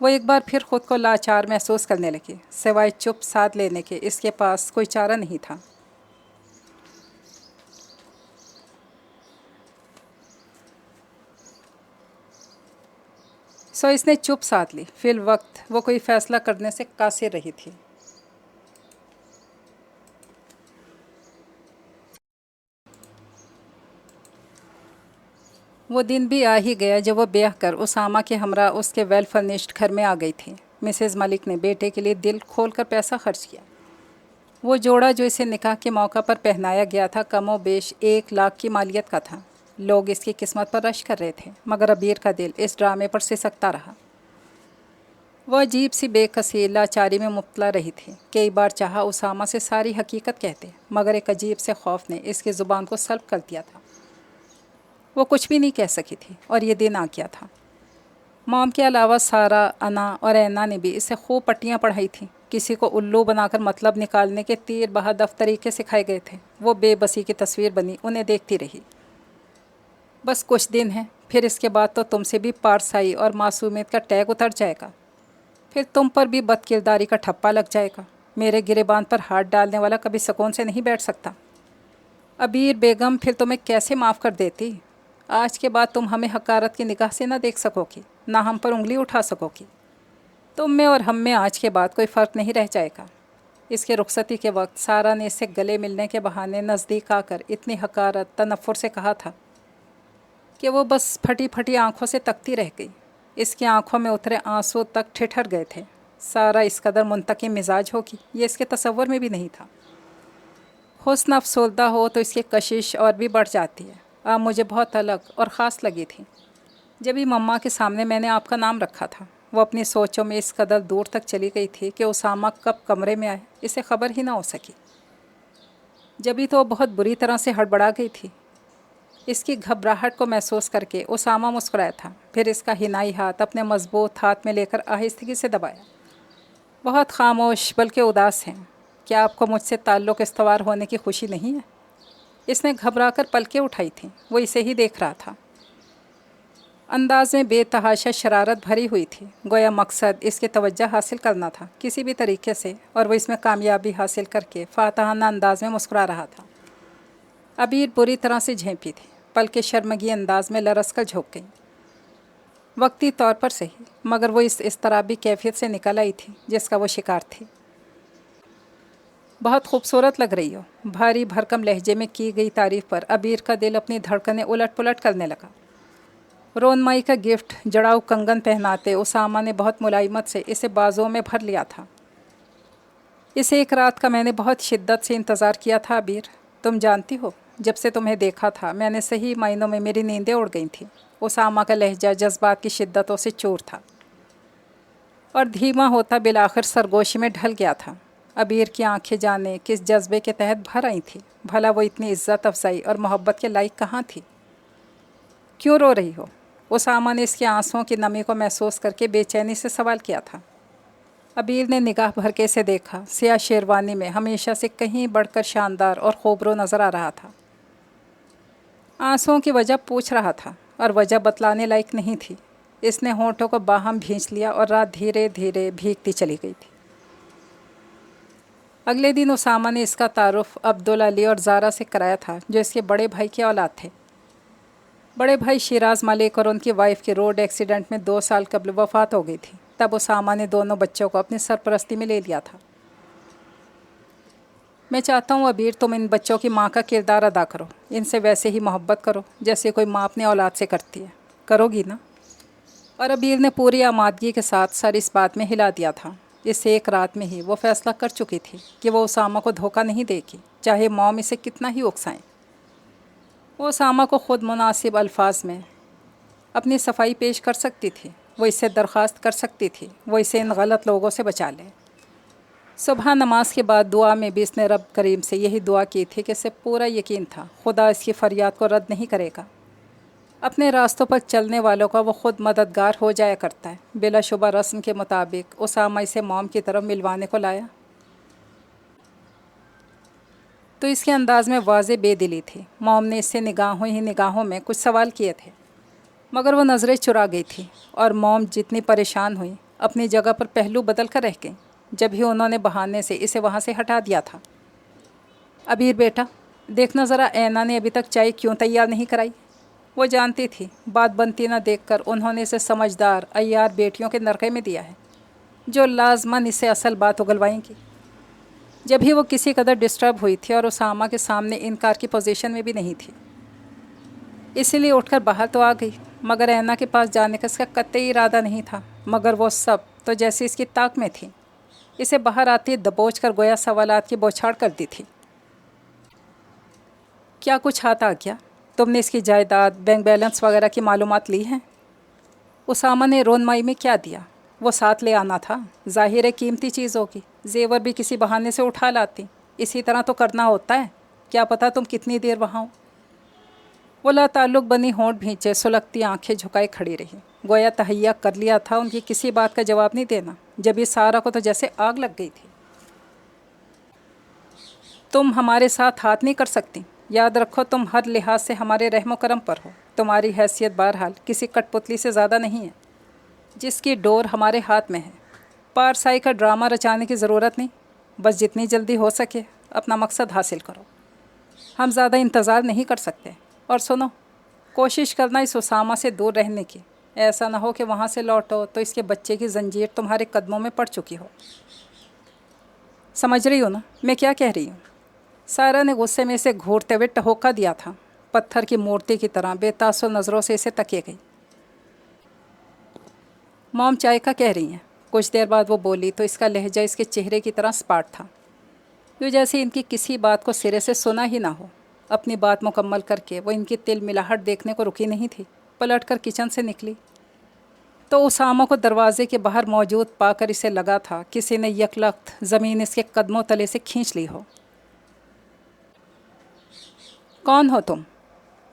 वो एक बार फिर ख़ुद को लाचार महसूस करने लगी। सिवाय चुप साध लेने के इसके पास कोई चारा नहीं था। सो इसने चुप साध ली। फिल वक्त वो कोई फ़ैसला करने से कासिर रही थी। वो दिन भी आ ही गया जब वो ब्याह कर उसामा के हमरा उसके वेल फर्निश्ड घर में आ गई थी। मिसेज़ मलिक ने बेटे के लिए दिल खोल कर पैसा खर्च किया। वो जोड़ा जो इसे निकाह के मौका पर पहनाया गया था कमो बेश 1 लाख की मालियत का था। लोग इसकी किस्मत पर रश कर रहे थे, मगर अबीर का दिल इस ड्रामे पर सिसकता रहा। वह अजीब सी बेकसी लाचारी में मुब्तला रही थी। कई बार चाहा उसामा से सारी हकीकत कहते, मगर एक अजीब से खौफ ने इसकी ज़ुबान को सल्ब कर दिया था। वो कुछ भी नहीं कह सकी थी और ये दिन आ गया था। मॉम के अलावा सारा, अना और ऐना ने भी इसे खूब पट्टियाँ पढ़ाई थीं। किसी को उल्लू बनाकर मतलब निकालने के तीर बहादफ तरीके सिखाए गए थे। वो बेबसी की तस्वीर बनी उन्हें देखती रही। बस कुछ दिन हैं, फिर इसके बाद तो तुमसे भी पारसाई और मासूमियत का टैग उतर जाएगा। फिर तुम पर भी बदकिरदारी का ठप्पा लग जाएगा। मेरे गिरेबान पर हाथ डालने वाला कभी सुकून से नहीं बैठ सकता। अबीर बेगम फिर तुम्हें कैसे माफ़ कर देती? آج کے بعد تم ہمیں حقارت کی نگاہ سے نہ دیکھ سکو گی، نہ ہم پر انگلی اٹھا سکو گی۔ تم میں اور ہم میں آج کے بعد کوئی فرق نہیں رہ جائے گا۔ اس کے رخصتی کے وقت سارا نے اس سے گلے ملنے کے بہانے نزدیک آ کر اتنی حقارت تنفر سے کہا تھا کہ وہ بس پھٹی پھٹی آنکھوں سے تکتی رہ گئی۔ اس کی آنکھوں میں اترے آنسو تک ٹھٹر گئے تھے۔ سارا اس قدر منتقم مزاج ہوگی یہ اس کے تصور میں بھی نہیں تھا۔ حسن افسردہ ہو تو اس کی کشش اور بھی بڑھ جاتی ہے۔ آپ مجھے بہت الگ اور خاص لگی تھی جبھی مما کے سامنے میں نے آپ کا نام رکھا تھا۔ وہ اپنی سوچوں میں اس قدر دور تک چلی گئی تھی کہ اسامہ کب کمرے میں آئے اسے خبر ہی نہ ہو سکی۔ جبھی تو وہ بہت بری طرح سے ہڑبڑا گئی تھی۔ اس کی گھبراہٹ کو محسوس کر کے اسامہ مسکرایا تھا، پھر اس کا حنائی ہاتھ اپنے مضبوط ہاتھ میں لے کر آہستگی سے دبایا۔ بہت خاموش بلکہ اداس ہیں۔ کیا آپ کو مجھ سے تعلق استوار ہونے کی خوشی نہیں ہے؟ اس نے گھبرا کر پلکیں اٹھائی تھیں۔ وہ اسے ہی دیکھ رہا تھا۔ انداز میں بے تحاشا شرارت بھری ہوئی تھی، گویا مقصد اس کی توجہ حاصل کرنا تھا کسی بھی طریقے سے، اور وہ اس میں کامیابی حاصل کر کے فاتحانہ انداز میں مسکرا رہا تھا۔ عبیر بری طرح سے جھینپی تھی، پلکیں شرمگی انداز میں لرز کر جھک گئیں۔ وقتی طور پر صحیح، مگر وہ اس اضطرابی کیفیت سے نکل آئی تھی جس کا وہ شکار تھی۔ بہت خوبصورت لگ رہی ہو، بھاری بھرکم لہجے میں کی گئی تعریف پر عبیر کا دل اپنی دھڑکنیں الٹ پلٹ کرنے لگا۔ رونمائی کا گفٹ جڑاؤ کنگن پہناتے اسامہ نے بہت ملائمت سے اسے بازوؤں میں بھر لیا تھا۔ اس ایک رات کا میں نے بہت شدت سے انتظار کیا تھا عبیر، تم جانتی ہو جب سے تمہیں دیکھا تھا میں نے صحیح معنوں میں میری نیندیں اڑ گئی تھیں۔ اسامہ کا لہجہ جذبات کی شدتوں سے چور تھا اور دھیما ہوتا بالآخر سرگوشی میں ڈھل گیا تھا۔ عبیر کی آنکھیں جانے کس جذبے کے تحت بھر آئی تھیں، بھلا وہ اتنی عزت افزائی اور محبت کے لائق کہاں تھی؟ کیوں رو رہی ہو؟ اسامہ نے اس کے آنسوؤں کی نمی کو محسوس کر کے بے چینی سے سوال کیا تھا۔ عبیر نے نگاہ بھر کے اسے دیکھا، سیاہ شیروانی میں ہمیشہ سے کہیں بڑھ کر شاندار اور خوبرو نظر آ رہا تھا۔ آنسوؤں کی وجہ پوچھ رہا تھا اور وجہ بتلانے لائق نہیں تھی۔ اس نے ہونٹوں کو باہم بھینچ لیا اور رات دھیرے دھیرے بھیگتی چلی گئی تھی۔ اگلے دن اسامہ نے اس کا تعارف عبدالعلی اور زارا سے کرایا تھا جو اس کے بڑے بھائی کی اولاد تھے۔ بڑے بھائی شیراز ملک اور ان کی وائف کی روڈ ایکسیڈنٹ میں 2 سال قبل وفات ہو گئی تھی۔ تب اسامہ نے دونوں بچوں کو اپنی سرپرستی میں لے لیا تھا۔ میں چاہتا ہوں عبیر تم ان بچوں کی ماں کا کردار ادا کرو، ان سے ویسے ہی محبت کرو جیسے کوئی ماں اپنی اولاد سے کرتی ہے، کرو گی نا؟ اور عبیر نے پوری آمادگی کے ساتھ سر اس بات میں ہلا دیا تھا۔ اس ایک رات میں ہی وہ فیصلہ کر چکی تھی کہ وہ اسامہ کو دھوکہ نہیں دے گی، چاہے موم اسے کتنا ہی اکسائیں۔ وہ اسامہ کو خود مناسب الفاظ میں اپنی صفائی پیش کر سکتی تھی، وہ اس سے درخواست کر سکتی تھی وہ اسے ان غلط لوگوں سے بچا لے۔ صبح نماز کے بعد دعا میں بھی اس نے رب کریم سے یہی دعا کی تھی کہ اسے پورا یقین تھا خدا اس کی فریاد کو رد نہیں کرے گا۔ اپنے راستوں پر چلنے والوں کا وہ خود مددگار ہو جایا کرتا ہے۔ بلا شبہ رسم کے مطابق اسامہ اسے موم کی طرف ملوانے کو لایا تو اس کے انداز میں واضح بے دلی تھی۔ موم نے اس سے نگاہوں ہی نگاہوں میں کچھ سوال کیے تھے مگر وہ نظریں چرا گئی تھی، اور موم جتنی پریشان ہوئی اپنی جگہ پر پہلو بدل کر رہ گئیں جب ہی انہوں نے بہانے سے اسے وہاں سے ہٹا دیا تھا۔ عبیر بیٹا دیکھنا ذرا اینا نے ابھی تک چائے کیوں تیار نہیں کرائی؟ وہ جانتی تھی بات بنتی نہ دیکھ کر انہوں نے اسے سمجھدار عیار بیٹیوں کے نرقے میں دیا ہے جو لازماً اسے اصل بات اگلوائیں گی۔ جب ہی وہ کسی قدر ڈسٹرب ہوئی تھی اور اسامہ کے سامنے انکار کی پوزیشن میں بھی نہیں تھی، اسی لیے اٹھ کر باہر تو آ گئی، مگر اینا کے پاس جانے کا اس کا قطعی ارادہ نہیں تھا۔ مگر وہ سب تو جیسی اس کی طاق میں تھی، اسے باہر آتی دبوچ کر گویا سوالات کی بوچھاڑ کر دی تھی۔ کیا کچھ ہاتھ آ گیا؟ تم نے اس کی جائیداد، بینک بیلنس وغیرہ کی معلومات لی ہیں؟ اسامہ نے رونمائی میں کیا دیا؟ وہ ساتھ لے آنا تھا، ظاہر ہے قیمتی چیز ہوگی، زیور بھی کسی بہانے سے اٹھا لاتی، اسی طرح تو کرنا ہوتا ہے، کیا پتہ تم کتنی دیر وہاں ہو۔ وہ لا تعلق بنی ہونٹ بھینچے سلگتی آنکھیں جھکائے کھڑی رہی، گویا تہیا کر لیا تھا ان کی کسی بات کا جواب نہیں دینا۔ جب یہ سارا کو تو جیسے آگ لگ گئی تھی۔ تم ہمارے ساتھ ہاتھ نہیں کر سکتی، یاد رکھو تم ہر لحاظ سے ہمارے رحم و کرم پر ہو، تمہاری حیثیت بہرحال کسی کٹ پتلی سے زیادہ نہیں ہے جس کی ڈور ہمارے ہاتھ میں ہے۔ پارسائی کا ڈرامہ رچانے کی ضرورت نہیں، بس جتنی جلدی ہو سکے اپنا مقصد حاصل کرو، ہم زیادہ انتظار نہیں کر سکتے۔ اور سنو، कोशिश करना इस उसामा से दूर रहने की। ऐसा ना हो कि वहाँ से लौटो तो इसके बच्चे की जंजीर तुम्हारे कदमों में पड़ चुकी हो। समझ रही हो ना मैं क्या कह रही हूँ? सायरा ने गुस्से में इसे घूरते हुए टहोका दिया था। पत्थर की मूर्ति की तरह बेतासुर नज़रों से इसे तकिए गई। मॉम चाय का कह रही हैं। कुछ देर बाद वो बोली तो इसका लहजा इसके चेहरे की तरह स्पाट था, जो जैसे इनकी किसी बात को सिरे से सुना ही ना हो। अपनी बात मुकम्मल करके वो इनकी तिल मिलाहट देखने को रुकी नहीं थी। पलटकर किचन से निकली तो उसामा को दरवाजे के बाहर मौजूद पाकर इसे लगा था किसी ने यकलख्त ज़मीन इसके कदमों तले से खींच ली हो। कौन हो तुम?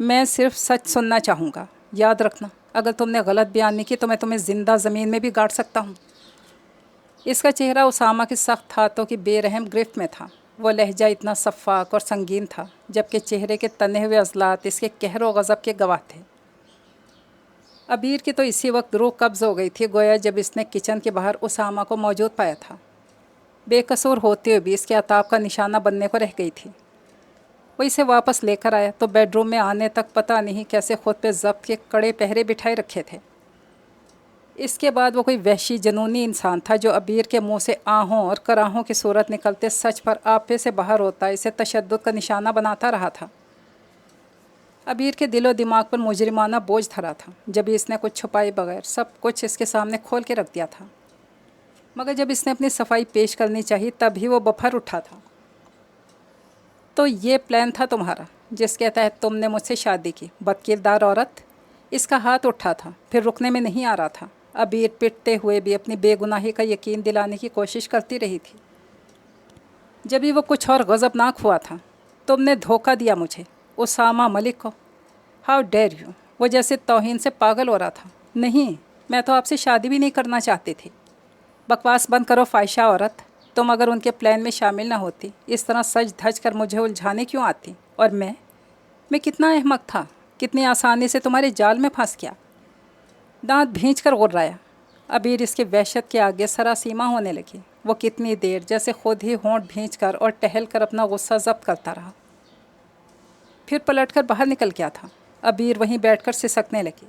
मैं सिर्फ सच सुनना चाहूँगा। याद रखना, अगर तुमने गलत बयानी की तो मैं तुम्हें ज़िंदा ज़मीन में भी गाड़ सकता हूँ। इसका चेहरा उसामा की सख्त हाथों की बेरहम गिरफ्त में था। वो लहजा इतना शफ़ाक और संगीन था, जबकि चेहरे के तने हुए अज़लात इसके कहर व गज़ब के गवाह थे। अबीर की तो इसी वक्त रूह कब्ज़ हो गई थी, गोया जब इसने किचन के बाहर उसामा को मौजूद पाया था। बेकसूर होते हुए भी इसके अताब का निशाना बनने को रह गई थी। वो इसे वापस लेकर आया तो बेडरूम में आने तक पता नहीं कैसे खुद पे ज़ब्त के कड़े पहरे बिठाए रखे थे। इसके बाद वो कोई वहशी जनूनी इंसान था जो अबीर के मुंह से आहों और कराहों की सूरत निकलते सच पर आपे से बाहर होता इसे तशद्दुद का निशाना बनाता रहा था। अबीर के दिलो दिमाग पर मुजरिमाना बोझ धरा था। जब इसने कुछ छुपाए बगैर सब कुछ इसके सामने खोल के रख दिया था, मगर जब इसने अपनी सफाई पेश करनी चाहिए तभी वो बफर उठा था। तो ये प्लान था तुम्हारा जिसके तहत तुमने मुझसे शादी की, बदकिरदार औरत? इसका हाथ उठा था, फिर रुकने में नहीं आ रहा था। अबीर पिटते हुए भी अपनी बेगुनाही का यकीन दिलाने की कोशिश करती रही थी। जब भी वो कुछ और गज़बनाक हुआ था। तुमने धोखा दिया मुझे, उसामा मलिक को। How dare you! वो जैसे तौहीन से पागल हो रहा था। नहीं, मैं तो आपसे शादी भी नहीं करना चाहती थी। बकवास बंद करो फ़ाहिशा औरत। तुम अगर उनके प्लान में शामिल ना होती, इस तरह सज धज कर मुझे उलझाने क्यों आती? और मैं कितना अहमक था, कितनी आसानी से तुम्हारे जाल में फंस गया। दांत भींच कर गुर्राया। अबीर इसके वहशत के आगे सरासीमा होने लगी। वो कितनी देर जैसे खुद ही होंठ भींच कर और टहल कर अपना गुस्सा ज़ब्त करता रहा, फिर पलटकर बाहर निकल गया था। अबीर वहीं बैठकर सिसकने लगी।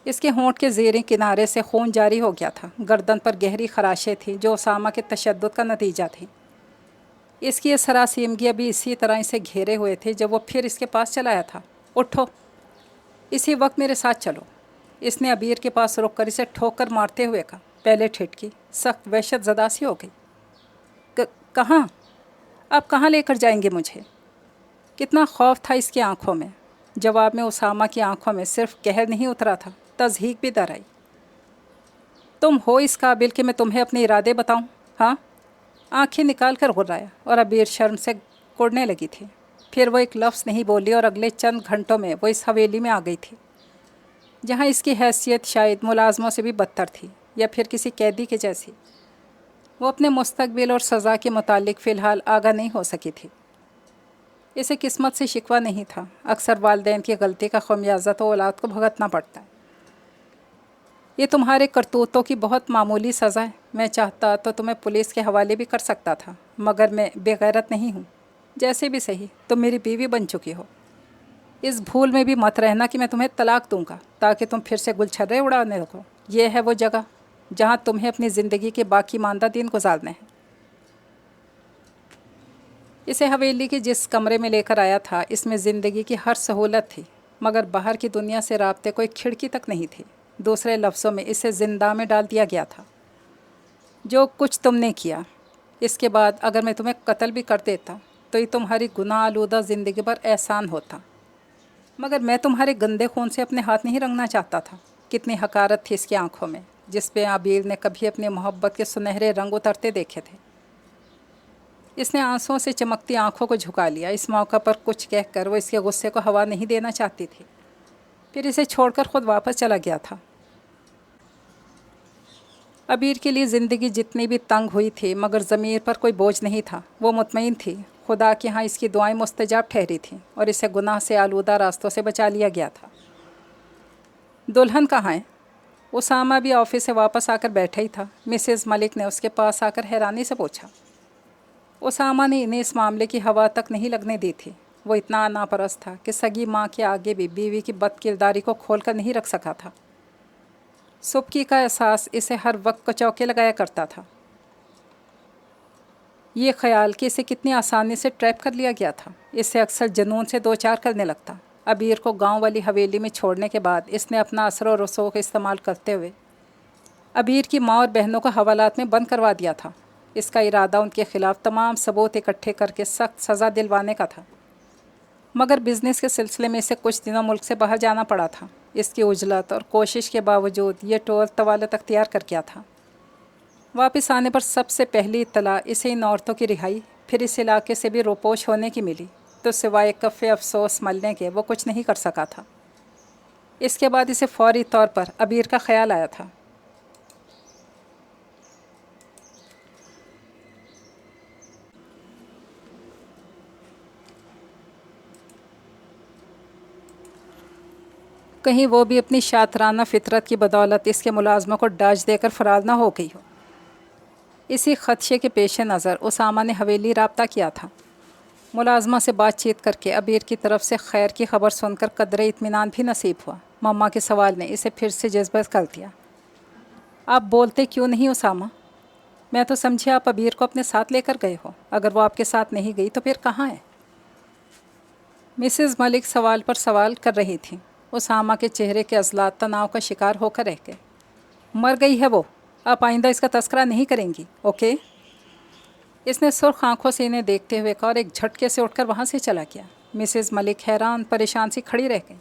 इसके होंठ के ज़ेरे किनारे से खून जारी हो गया था। गर्दन पर गहरी खराशें थीं जो उसामा के तशद्दुद का नतीजा थी। इसकी ये सरासीमगी अभी इसी तरह इसे घेरे हुए थे जब वो फिर इसके पास चलाया था। उठो, इसी वक्त मेरे साथ चलो। इसने अबीर के पास रुककर इसे ठोकर मारते हुए कहा। पहले ठिठकी, सख्त वहशत ज़दा सी हो गई। कहाँ? आप कहाँ लेकर जाएंगे मुझे? कितना खौफ था इसकी आंखों में। जवाब में उसामा की आंखों में सिर्फ कहर नहीं उतरा था, तज़हीक भी दर आई। तुम हो इस काबिल कि मैं तुम्हें अपने इरादे बताऊं? हाँ? आंखें निकाल कर गुर्राया और अबीर शर्म से कुड़ने लगी थी। फिर वो एक लफ्ज़ नहीं बोली और अगले चंद घंटों में वो इस हवेली में आ गई थी, जहाँ इसकी हैसियत शायद मुलाजमों से भी बदतर थी, या फिर किसी कैदी के जैसी। वो अपने मुस्तकबिल और सज़ा के मुतालिक फ़िलहाल आगाह नहीं हो सकी थी। इसे किस्मत से शिकवा नहीं था। अक्सर वालिदैन की गलती का खमियाजा तो औलाद को भुगतना पड़ता है। ये तुम्हारे करतूतों की बहुत मामूली सज़ा है। मैं चाहता तो तुम्हें पुलिस के हवाले भी कर सकता था, मगर मैं बेगैरत नहीं हूँ। जैसे भी सही, तुम मेरी बीवी बन चुकी हो। इस भूल में भी मत रहना कि मैं तुम्हें तलाक दूंगा ताकि तुम फिर से गुलछर्रे उड़ाने लगो। ये है वो जगह जहाँ तुम्हें अपनी ज़िंदगी के बाकी मानदा दिन गुजारने हैं। इसे हवेली के जिस कमरे में लेकर आया था, इसमें ज़िंदगी की हर सहूलत थी, मगर बाहर की दुनिया से राब्ते कोई खिड़की तक नहीं थी। दूसरे लफ्ज़ों में इसे ज़िंदा में डाल दिया गया था। जो कुछ तुमने किया, इसके बाद अगर मैं तुम्हें कत्ल भी कर देता तो ये तुम्हारी गुनाह आलूदा ज़िंदगी पर एहसान होता, मगर मैं तुम्हारे गंदे खून से अपने हाथ नहीं रंगना चाहता था। कितनी हकारत थी इसकी आंखों में, जिस पे आबिर ने कभी अपनी मोहब्बत के सुनहरे रंग उतरते देखे थे। इसने आंसुओं से चमकती आंखों को झुका लिया। इस मौका पर कुछ कहकर वो इसके गुस्से को हवा नहीं देना चाहती थी, फिर इसे छोड़कर खुद वापस चला गया था। अबीर के लिए ज़िंदगी जितनी भी तंग हुई थी, मगर ज़मीर पर कोई बोझ नहीं था। वो मुतमईन थी खुदा के यहाँ इसकी दुआएं मुस्तजाब ठहरी थीं और इसे गुनाह से आलूदा रास्तों से बचा लिया गया था। दुल्हन कहाँ है? उसामा भी ऑफिस से वापस आकर बैठा ही था। मिसेज़ मलिक ने उसके पास आकर हैरानी से पूछा। उसामा ने इन्हें इस मामले की हवा तक नहीं लगने दी थी। वो इतना नापरस्त था कि सगी माँ के आगे भी बीवी की बदकिरदारी को खोल कर नहीं रख सका था। सुबकी का एहसास इसे हर वक्त कचौके लगाया करता था। ये ख्याल कि इसे कितनी आसानी से ट्रैप कर लिया गया था, इसे अक्सर जुनून से दो चार करने लगता। अबीर को गांव वाली हवेली में छोड़ने के बाद इसने अपना असर और रसूख इस्तेमाल करते हुए अबीर की माँ और बहनों को हवालात में बंद करवा दिया था। इसका इरादा उनके खिलाफ तमाम सबूत इकट्ठे करके सख्त सज़ा दिलवाने का था। मगर बिज़नेस के सिलसिले में इसे कुछ दिनों मुल्क से बाहर जाना पड़ा था। इसकी उजलत और कोशिश के बावजूद ये टूर तवालत अख्तियार कर गया था। वापस आने पर सबसे पहली इत्तला इसे इन औरतों की रिहाई फिर इस इलाके से भी रोपोश होने की मिली, तो सिवाय कफ़े अफसोस मलने के वो कुछ नहीं कर सका था। इसके बाद इसे फौरी तौर पर अबीर का ख्याल आया था। कहीं वो भी अपनी शातराना फितरत की बदौलत इसके मुलाजमों को डाज देकर फरार न हो गई हो। इसी खदशे के पेश नज़र उसामा ने हवेली राब्ता किया था। मुलाजमा से बातचीत करके अबीर की तरफ से खैर की खबर सुनकर कदरे इत्मीनान भी नसीब हुआ। मम्मा के सवाल ने इसे फिर से जज्बत कर दिया। आप बोलते क्यों नहीं उसामा? मैं तो समझी आप अबीर को अपने साथ लेकर गए हो। अगर वो आपके साथ नहीं गई तो फिर कहाँ है? मिसेज़ मलिक सवाल पर सवाल कर रही थी। उसामा के चेहरे के अज़लात तनाव का शिकार होकर रह गए। मर गई है वो, आप आइंदा इसका तस्करा नहीं करेंगी, ओके? इसने सुर्ख आंखों से इन्हें देखते हुए कहा और एक झटके से उठकर वहाँ से चला गया। मिसेज़ मलिक हैरान परेशान सी खड़ी रह गई।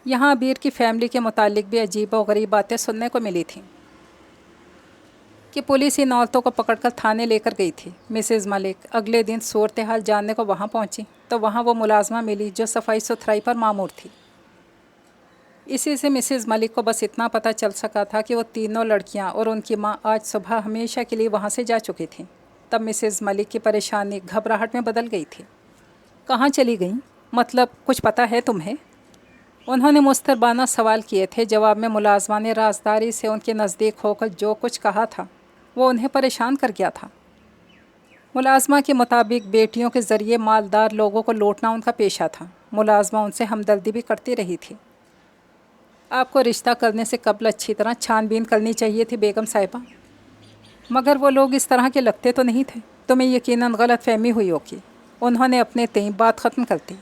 यहाँ अबीर की फैमिली के मुतालिक भी अजीब और गरीब बातें सुनने को मिली थीं कि पुलिस इन औरतों को पकड़कर थाने लेकर गई थी। मिसेज़ मलिक अगले दिन सूरत हाल जानने को वहाँ पहुँची तो वहाँ वो मुलाजमा मिली जो सफाई सुथराई पर मामूर थी। इसी से मिसेज़ मलिक को बस इतना पता चल सका था कि वो तीनों लड़कियाँ और उनकी माँ आज सुबह हमेशा के लिए वहाँ से जा चुकी थीं। तब मिसेज़ मलिक की परेशानी घबराहट में बदल गई थी। कहाँ चली गईं? मतलब कुछ पता है तुम्हें? उन्होंने मुस्तरबाना सवाल किए थे। जवाब में मुलाजमा ने राजदारी से उनके नज़दीक होकर जो कुछ कहा था वो उन्हें परेशान कर गया था। मुलाजमा के मुताबिक बेटियों के ज़रिए मालदार लोगों को लूटना उनका पेशा था। मुलाजमा उनसे हमदर्दी भी करती रही थी। आपको रिश्ता करने से कबल अच्छी तरह छानबीन करनी चाहिए थी बेगम साहिबा, मगर वो लोग इस तरह के लगते तो नहीं थे। तुम्हें यकीनन गलत फहमी हुई होगी। उन्होंने अपने तय बात ख़त्म कर दी,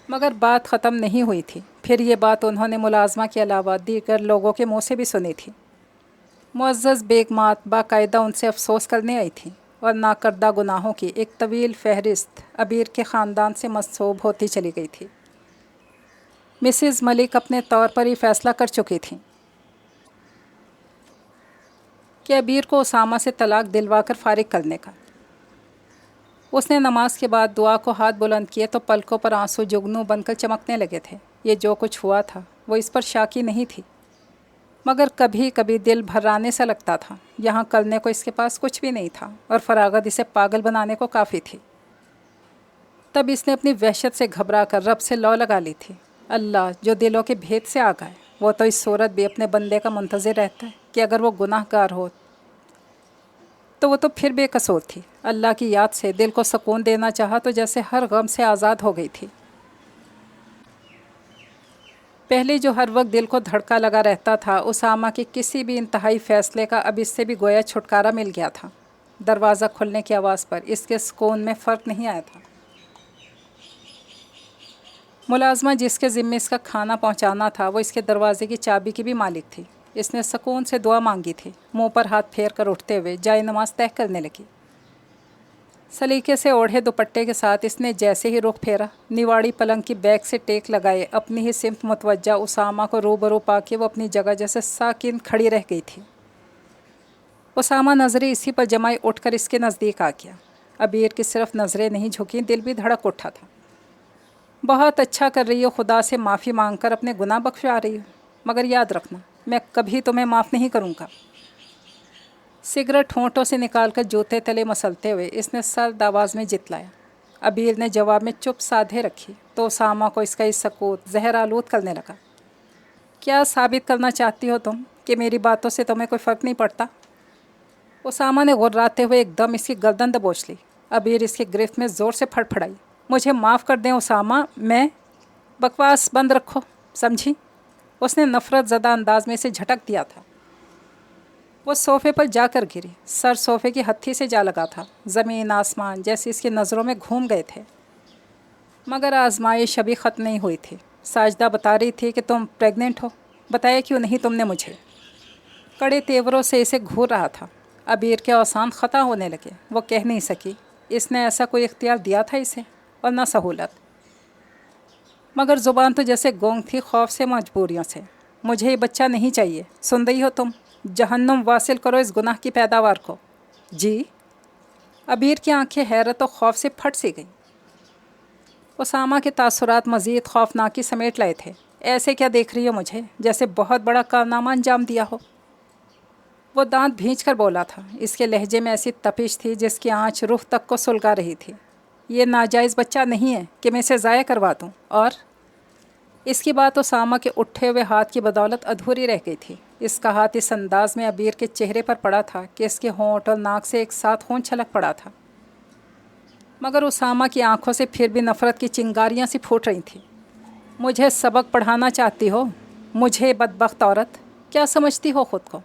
मगर बात ख़त्म नहीं हुई थी। फिर ये बात उन्होंने मुलाजमा के अलावा दीगर लोगों के मुँह से भी सुनी थी। मुअज़्ज़ज़ बेगमात बाकायदा उनसे अफसोस करने आई थी और नाकर्दा गुनाहों की एक तवील फहरिस्त अबीर के ख़ानदान से मंसूब होती चली गई थी। मिसेज़ मलिक अपने तौर पर ही फ़ैसला कर चुकी थीं कि अबीर को उसामा से तलाक दिलवा कर फ़ारिग करने का। उसने नमाज के बाद दुआ को हाथ बुलंद किए तो पलकों पर आंसू जुगनू बनकर चमकने लगे थे। ये जो कुछ हुआ था वो इस पर शाकी नहीं थी, मगर कभी कभी दिल भर्राने सा लगता था। यहाँ करने को इसके पास कुछ भी नहीं था और फरागत इसे पागल बनाने को काफ़ी थी। तब इसने अपनी वहशत से घबरा कर रब से लौ लगा ली थी। अल्लाह जो दिलों के भेद से आगा है, वो तो इस सूरत भी अपने बंदे का मुंतज़िर रहता है कि अगर वो गुनाहगार हो तो वो तो फिर बेकसूर थी। अल्लाह की याद से दिल को सुकून देना चाहा तो जैसे हर गम से आज़ाद हो गई थी। पहले जो हर वक्त दिल को धड़का लगा रहता था, उसामा के किसी भी इंतहाई फ़ैसले का अब इससे भी गोया छुटकारा मिल गया था। दरवाज़ा खुलने की आवाज़ पर इसके सुकून में फ़र्क नहीं आया था। मुलाजमा जिसके ज़िम्मे इसका खाना पहुंचाना था वो इसके दरवाज़े की चाबी की भी मालिक थी। इसने सुकून से दुआ मांगी थी। मुंह पर हाथ फेर कर उठते हुए जाए नमाज तय करने लगी। सलीके से ओढ़े दुपट्टे के साथ इसने जैसे ही रुख फेरा, निवाड़ी पलंग की बैक से टेक लगाए अपनी ही सिमत मुतवज्जा उसामा को रूबरू पाके वो अपनी जगह जैसे साकिन खड़ी रह गई थी। उसामा नज़रें इसी पर जमाए उठकर इसके नज़दीक आ गया। अबीर की सिर्फ नज़रें नहीं झुकीं, दिल भी धड़क उठा था। बहुत अच्छा कर रही हो, खुदा से माफ़ी मांग कर अपने गुनाह बख्शा रही हो, मगर याद रखना मैं कभी तुम्हें माफ़ नहीं करूँगा। सिगरेट होंठों से निकालकर जूते तले मसलते हुए इसने सर्द आवाज़ में जितलाया। अबीर ने जवाब में चुप साधे रखी तो उसामा को इसका इस सकूत जहर आलूद करने लगा। क्या साबित करना चाहती हो तुम कि मेरी बातों से तुम्हें कोई फ़र्क नहीं पड़ता? उसामा ने गुर्राते हुए एकदम इसकी गर्दन दबोच ली। अबीर इसकी गिरफ्त में ज़ोर से फड़फड़ाई। مجھے معاف کر دیں اسامہ، میں بکواس بند رکھو، سمجھی؟ اس نے نفرت زدہ انداز میں اسے جھٹک دیا تھا۔ وہ صوفے پر جا کر گری، سر صوفے کی ہتھی سے جا لگا تھا، زمین آسمان جیسے اس کی نظروں میں گھوم گئے تھے۔ مگر آزمائش ابھی ختم نہیں ہوئی تھی۔ ساجدہ بتا رہی تھی کہ تم پریگننٹ ہو۔ بتایا کیوں نہیں تم نے مجھے؟ کڑے تیوروں سے اسے گھور رہا تھا۔ عبیر کے اوسان خطا ہونے لگے۔ وہ کہہ نہیں سکی اس نے ایسا کوئی اختیار دیا تھا اسے، اور نہ سہولت، مگر زبان تو جیسے گونگ تھی، خوف سے، مجبوریوں سے۔ مجھے یہ بچہ نہیں چاہیے، سن رہی ہو تم؟ جہنم واصل کرو اس گناہ کی پیداوار کو۔ جی؟ عبیر کی آنکھیں حیرت و خوف سے پھٹ سی گئیں۔ اسامہ کے تاثرات مزید خوفناکی سمیٹ لائے تھے۔ ایسے کیا دیکھ رہی ہو مجھے، جیسے بہت بڑا کارنامہ انجام دیا ہو؟ وہ دانت بھینچ کر بولا تھا۔ اس کے لہجے میں ایسی تپش تھی جس کی آنچ روح تک کو سلگا رہی تھی۔ یہ ناجائز بچہ نہیں ہے کہ میں اسے ضائع کروا دوں، اور اس کی بات اسامہ کے اٹھے ہوئے ہاتھ کی بدولت ادھوری رہ گئی تھی۔ اس کا ہاتھ اس انداز میں عبیر کے چہرے پر پڑا تھا کہ اس کے ہونٹ اور ناک سے ایک ساتھ خون چھلک پڑا تھا، مگر اسامہ کی آنکھوں سے پھر بھی نفرت کی چنگاریاں سی پھوٹ رہی تھیں۔ مجھے سبق پڑھانا چاہتی ہو؟ مجھے بدبخت عورت! کیا سمجھتی ہو خود کو؟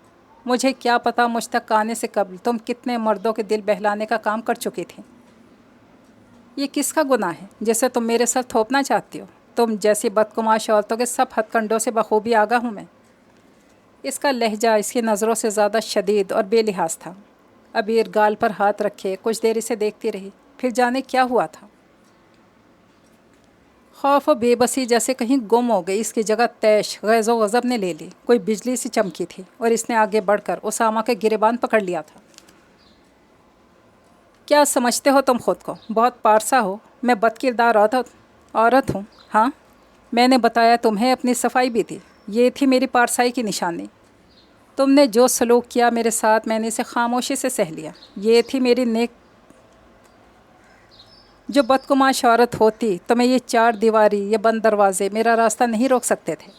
مجھے کیا پتہ مجھ تک آنے سے قبل تم کتنے مردوں کے دل بہلانے کا کام کر چکی تھی۔ یہ کس کا گناہ ہے جسے تم میرے سر تھوپنا چاہتی ہو؟ تم جیسی بدکماش عورتوں کے سب ہتھ کنڈوں سے بخوبی آگاہ ہوں میں۔ اس کا لہجہ اس کی نظروں سے زیادہ شدید اور بے لحاظ تھا۔ عبیر گال پر ہاتھ رکھے کچھ دیر اسے دیکھتی رہی، پھر جانے کیا ہوا تھا۔ خوف و بے بسی جیسے کہیں گم ہو گئی، اس کی جگہ طیش، غیظ و غضب نے لے لی۔ کوئی بجلی سی چمکی تھی اور اس نے آگے بڑھ کر اسامہ کے گریبان پکڑ لیا تھا۔ کیا سمجھتے ہو تم خود کو؟ بہت پارسا ہو؟ میں بد کردار عورت ہوں؟ ہاں، میں نے بتایا تمہیں، اپنی صفائی بھی دی۔ یہ تھی میری پارسائی کی نشانی۔ تم نے جو سلوک کیا میرے ساتھ، میں نے اسے خاموشی سے سہ لیا۔ یہ تھی میری نیک۔ جو بدکماش عورت ہوتی تو میں یہ چار دیواری، یہ بند دروازے میرا راستہ نہیں روک سکتے تھے۔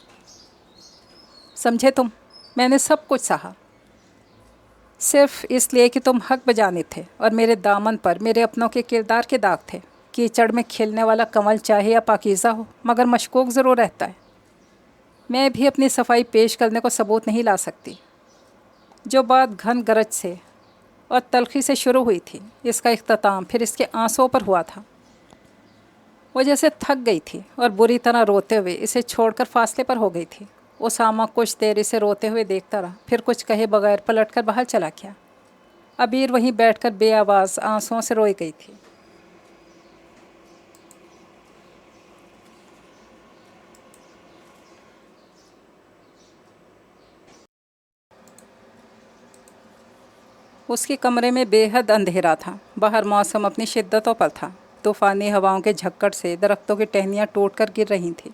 سمجھے تم؟ میں نے سب کچھ سہا، صرف اس لیے کہ تم حق بجانب تھے، اور میرے دامن پر میرے اپنوں کے کردار کے داغ تھے۔ کیچڑ میں کھلنے والا کنول چاہے یا پاکیزہ ہو، مگر مشکوک ضرور رہتا ہے۔ میں بھی اپنی صفائی پیش کرنے کو ثبوت نہیں لا سکتی۔ جو بات گھن گرج سے اور تلخی سے شروع ہوئی تھی، اس کا اختتام پھر اس کے آنسوؤں پر ہوا تھا۔ وہ جیسے تھک گئی تھی اور بری طرح روتے ہوئے اسے چھوڑ کر فاصلے پر ہو گئی تھی۔ اسامہ کچھ دیر اسے روتے ہوئے دیکھتا رہا، پھر کچھ کہے بغیر پلٹ کر باہر چلا گیا۔ عبیر وہیں بیٹھ کر بے آواز آنسوؤں سے روئی گئی تھی۔ اس کے کمرے میں بے حد اندھیرا تھا۔ باہر موسم اپنی شدتوں پر تھا۔ طوفانی ہواؤں کے جھکڑ سے درختوں کی ٹہنیاں ٹوٹ کر گر رہی تھیں۔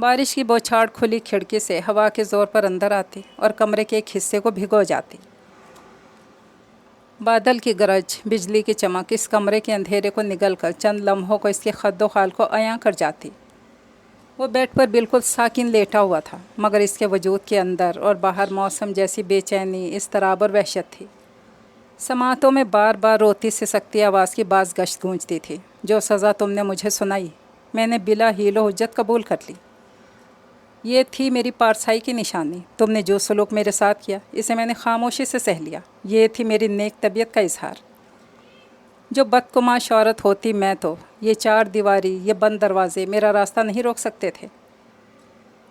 بارش کی بوچھاڑ کھلی کھڑکی سے ہوا کے زور پر اندر آتی اور کمرے کے ایک حصے کو بھگو جاتی۔ بادل کی گرج، بجلی کی چمک اس کمرے کے اندھیرے کو نگل کر چند لمحوں کو اس کے خد و خال کو عیاں کر جاتی۔ وہ بیڈ پر بالکل ساکن لیٹا ہوا تھا، مگر اس کے وجود کے اندر اور باہر موسم جیسی بے چینی، اضطراب اور وحشت تھی۔ سماعتوں میں بار بار روتی سسکتی آواز کی باز گشت گونجتی تھی۔ جو سزا تم نے مجھے سنائی، میں نے بلا حیل و حجت قبول کر لی۔ یہ تھی میری پارسائی کی نشانی۔ تم نے جو سلوک میرے ساتھ کیا، اسے میں نے خاموشی سے سہ لیا۔ یہ تھی میری نیک طبیعت کا اظہار۔ جو بدکماش عورت ہوتی میں تو یہ چار دیواری، یہ بند دروازے میرا راستہ نہیں روک سکتے تھے۔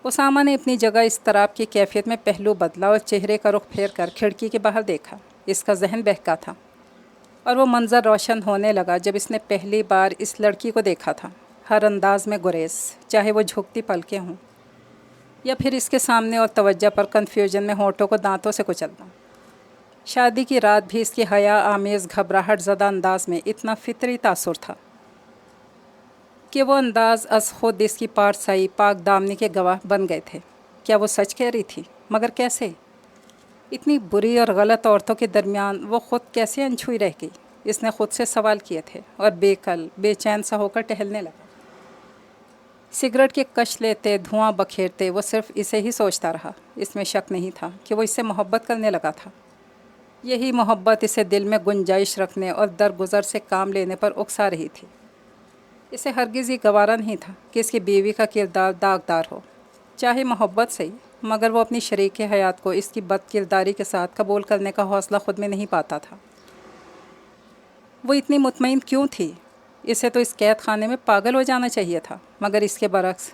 اسامہ نے اپنی جگہ اضطراب کی کیفیت میں پہلو بدلا اور چہرے کا رخ پھیر کر کھڑکی کے باہر دیکھا۔ اس کا ذہن بہکا تھا، اور وہ منظر روشن ہونے لگا جب اس نے پہلی بار اس لڑکی کو دیکھا تھا۔ ہر انداز میں گریز، چاہے وہ جھکتی پلکیں ہوں یا پھر اس کے سامنے اور توجہ پر کنفیوژن میں ہونٹوں کو دانتوں سے کچلنا۔ شادی کی رات بھی اس کی حیا آمیز گھبراہٹ زدہ انداز میں اتنا فطری تاثر تھا کہ وہ انداز از خود اس کی پارسائی، پاک دامنی کے گواہ بن گئے تھے۔ کیا وہ سچ کہہ رہی تھی؟ مگر کیسے؟ اتنی بری اور غلط عورتوں کے درمیان وہ خود کیسے انچھوئی رہ گئی؟ اس نے خود سے سوال کیے تھے، اور بے کل، بے چین سا ہو کر ٹہلنے لگا۔ سگریٹ کے کش لیتے، دھواں بکھیرتے وہ صرف اسے ہی سوچتا رہا۔ اس میں شک نہیں تھا کہ وہ اس سے محبت کرنے لگا تھا۔ یہی محبت اسے دل میں گنجائش رکھنے اور درگزر سے کام لینے پر اکسا رہی تھی۔ इसे हरगिज़ ये गवारा नहीं था कि इसकी बीवी का किरदार दागदार हो, चाहे मोहब्बत से ही, मगर वो अपनी शरीक हयात को इसकी बद किरदारी के साथ कबूल करने का हौसला ख़ुद में नहीं पाता था। वो इतनी मुतमईन क्यों थी? इसे तो इस कैद खाने में पागल हो जाना चाहिए था, मगर इसके बरक्स